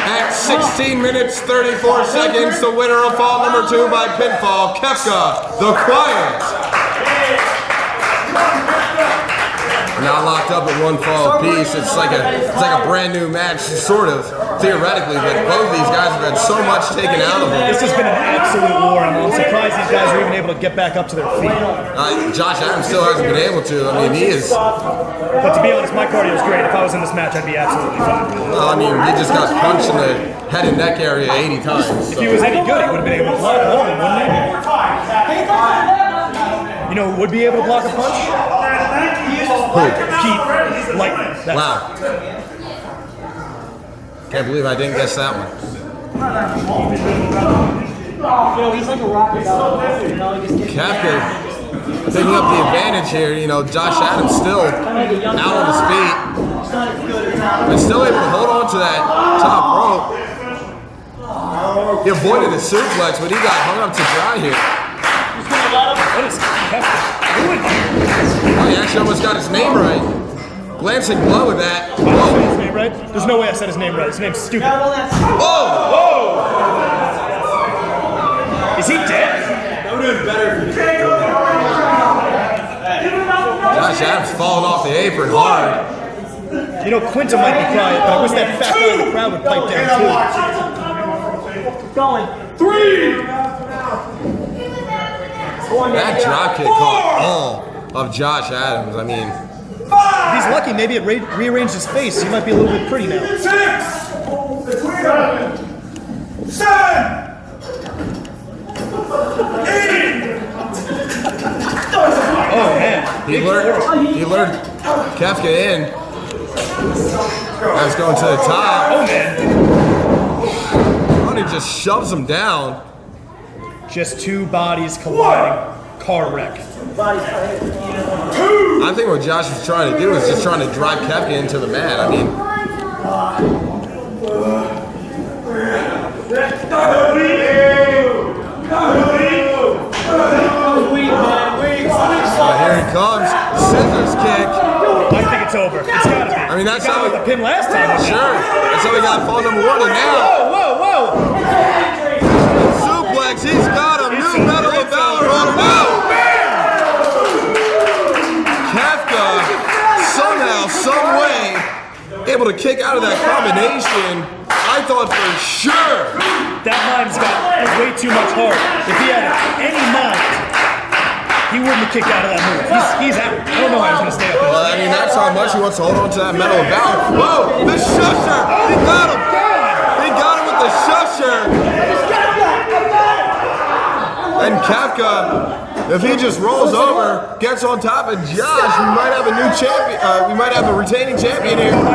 At 16 minutes, 34 seconds, the winner of fall number 2 by pinfall, Qefka the Quiet. Now locked up at one fall apiece. It's like a brand new match, sort of, theoretically, but both these guys have had so much taken out of them. This has been an absolute war, and I'm surprised these guys are even able to get back up to their feet. Josh Adams still hasn't been able to. I mean, he is. But to be honest, my cardio is great. If I was in this match, I'd be absolutely fine. I mean, he just got punched in the head and neck area 80 times. So. If he was any good, he would have been able to block all of them, wouldn't he? You know who would be able to block a punch? Pete Lightning. Wow. Can't believe I didn't guess that one. He's like a rocket dog. Qefka picking up the advantage here. You know, Josh Adams still out on his feet. But still able to hold on to that top rope. He avoided the suplex, but he got hung up to dry here. What is Qefka doing here? Oh, he actually almost got his name right. Glancing blow with that. Did I say his name right? There's no way I said his name right. His name's stupid. Oh! Whoa! Is he dead? That would have been better if you Josh Adams falling off the apron hard. You know, Quinta might be quiet, but I wish that fat guy in the crowd would pipe down too. Going. 3! That dropkick caught all of Josh Adams. I mean, if he's lucky, maybe it rearranged his face. He might be a little bit pretty now. 6! 7! 8! Oh man, he lured Qefka in. That's going to the top. Oh man. And he just shoves him down. Just two bodies colliding. Car wreck. I think what Josh was trying to do is just trying to drive Qefka into the mat. I mean, here he comes. Scissors kick. I think it's over. It's gotta be. I mean, that's how how the pin last time. Sure. That's how we got fall number 1, and now. Whoa! Suplex. He's got him. New Medal of Valor on him. Qefka somehow, some way, able to kick out of that combination. I thought for sure. That mime's got way too much heart. If he had any mind, he wouldn't have kicked out of that move. He's out. I don't know how he's going to stay up there. Well, Josh, he wants to hold on to that medal of valor. Whoa, the shusher! He got him! He got him with the shusher! And Qefka, if he just rolls over, gets on top of Josh, we might have a new champion. We might have a retaining champion here. 1, 2,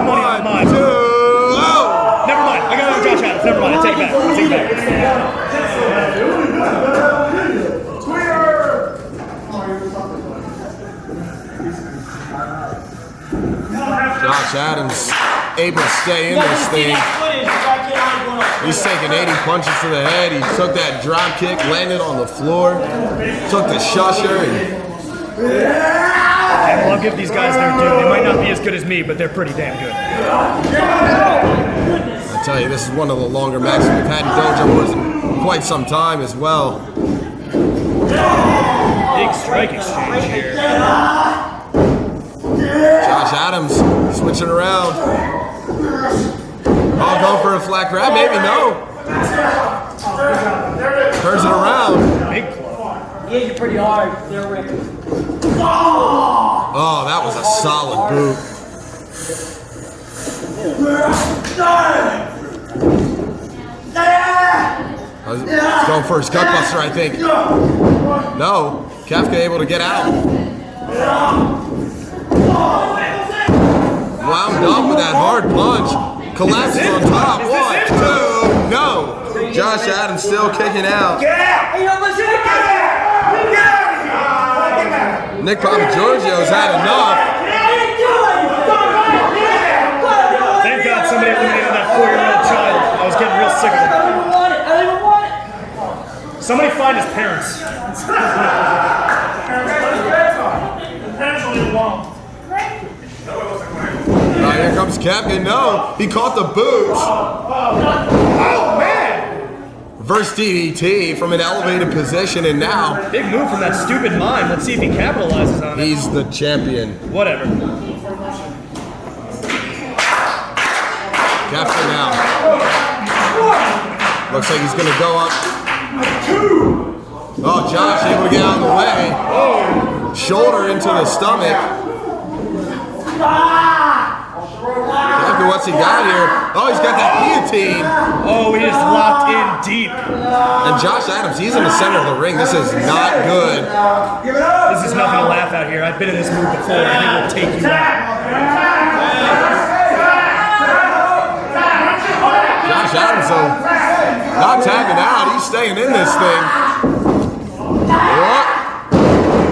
oh! Never mind. I got Josh Adams. Never mind. I take it back. I take it back. Josh Adams able to stay in this thing. He's taking 80 punches to the head. He took that drop kick, landed on the floor, took the shusher. Well, I'll give these guys their due. They might not be as good as me, but they're pretty damn good. I tell you, this is one of the longer matches we've had in Dojo Wars in quite some time as well. Big strike exchange here. Josh Adams switching around. Oh, going for a flat grab? Maybe no. Turns it around. Big club. He hit you pretty hard there, Rick. Oh, that was a solid boot. He's going for his gutbuster, I think. No, Qefka able to get out. Wound up with that hard punch. Collapses on top. 1, 2, no. Josh Adams still kicking out. Nick Giorgio's had enough. Thank God somebody eliminated that 4-year-old child. I was getting real sick of it. I don't even want it. Somebody find his parents. Here comes Qefka. No, he caught the boots. Oh, man! Reverse DDT from an elevated position, and now Big move from that stupid mime. Let's see if he capitalizes on it. he's the champion. Whatever. Qefka now. Looks like he's going to go up. Oh, Josh able to get out of the way. Oh. Shoulder into the stomach. Qefka, what's he got here? Oh, he's got that guillotine. Oh, he is locked in deep. And Josh Adams, he's in the center of the ring. This is not good. This is nothing to laugh at here. I've been in this move before, and it will take you out. Josh Adams, though, not tapping out. He's staying in this thing. What?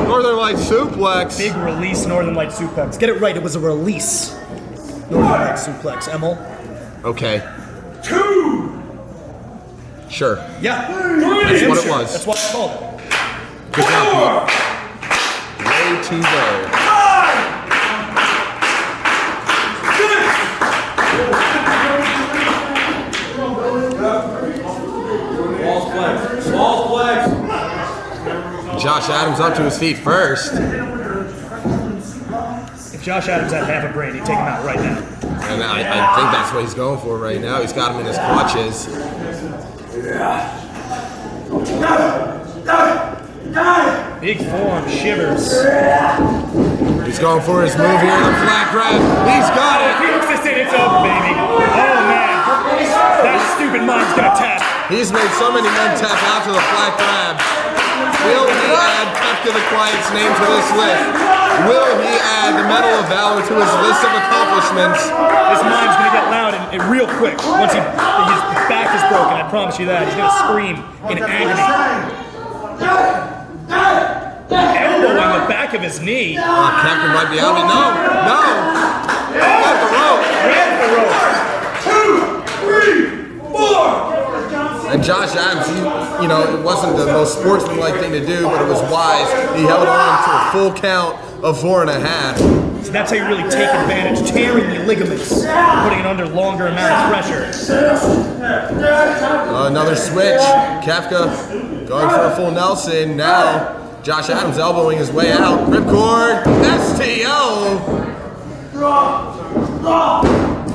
Northern Light suplex. Big release Northern Light suplex. Get it right, it was a release. Northern Light suplex, Emil. Okay. 2. Sure. Yeah. That's what it was. That's what it's called. Good job, Pete. Way to go. Josh Adams up to his feet first. If Josh Adams had half a brain, he'd take him out right now. And I think that's what he's going for right now. He's got him in his clutches. Big forearm shivers. He's going for his move here, the flat grab. He's got If he it. hooks this in, it's over, baby. Oh, man. That stupid mind's gonna tap. He's made so many men tap out to the flat grab. Will he add Qefka the Quiet's name to this list? Will he add the Medal of Valor to his list of accomplishments? This mind's gonna get loud and real quick. Once his back is broken, I promise you that. He's gonna scream in agony. Elbow on the back of his knee. Oh, Qefka might be out. No, no. Grab the rope. Grab the rope. 2, 3, 4. And Josh Adams, it wasn't the most sportsmanlike thing to do, but it was wise. He held on to a full count of 4.5. So that's how you really take advantage, tearing the ligaments, putting it under longer amount of pressure. Another switch. Qefka going for a full Nelson. Now, Josh Adams elbowing his way out. Ripcord. STO.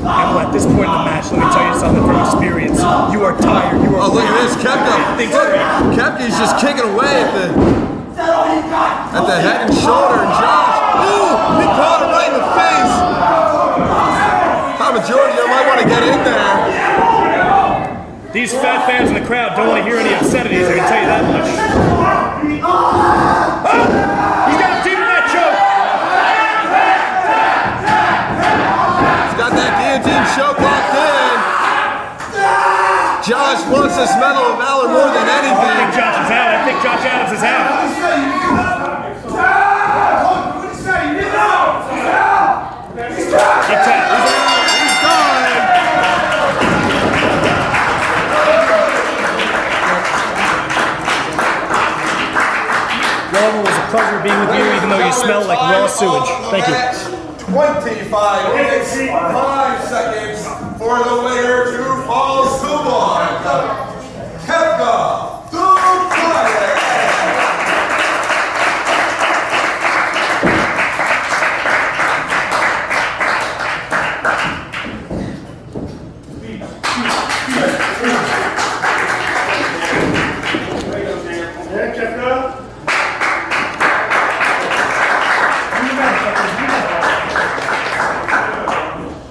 And at this point in the match, let me tell you something from experience. You are tired. You are. Oh, look at this, Qefka. Qefka's just kicking away at the head and shoulder. And Josh, ooh, he caught him right in the face. These fat fans in the crowd don't want to hear any obscenities, I can tell you that much. He's got a deep net choke! He's got that guillotine choke locked in. Josh wants this Medal of Valor more than I think anything. Josh is out. I think Josh Adams is out. Get tapped. He's gone. Well, it was a pleasure being with you, even though you smell like raw sewage. Thank you. 25 minutes, 5 seconds for the winner to fall to one. Qefka, Tulpa.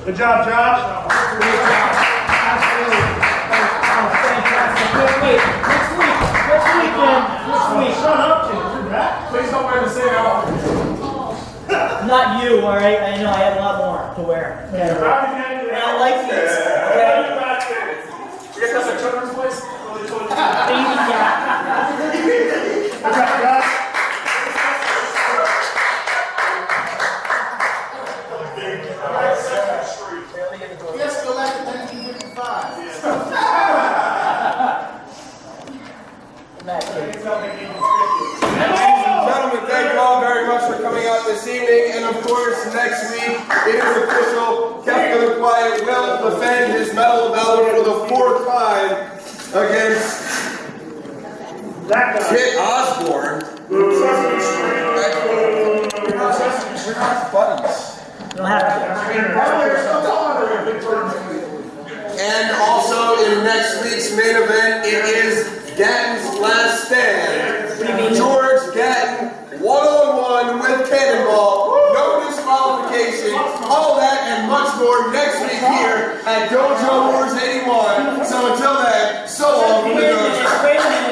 Good job, Josh. Absolutely. Oh, fantastic. Wait. Next week. Shut up, kid. Please don't wear the same outfit. Not you, all right? I know I have a lot more to wear. And I like these. Okay? You guys got some children's place? Baby cat. Good job, Josh. Yes, go back to 1955. Gentlemen, thank you all very much for coming out this evening. And of course, next week, it is official. Qefka the Quiet will defend his Medal of Valor for the 4th time against Osbourne. We're not buddies. You don't have And also in next week's main event, it is Gatton's last stand. GioGatton, one-on-one with Cannonball, no disqualification, all that and much more next week here at Dojo Wars 81. So until then, so long from the dojo. Wait a minute.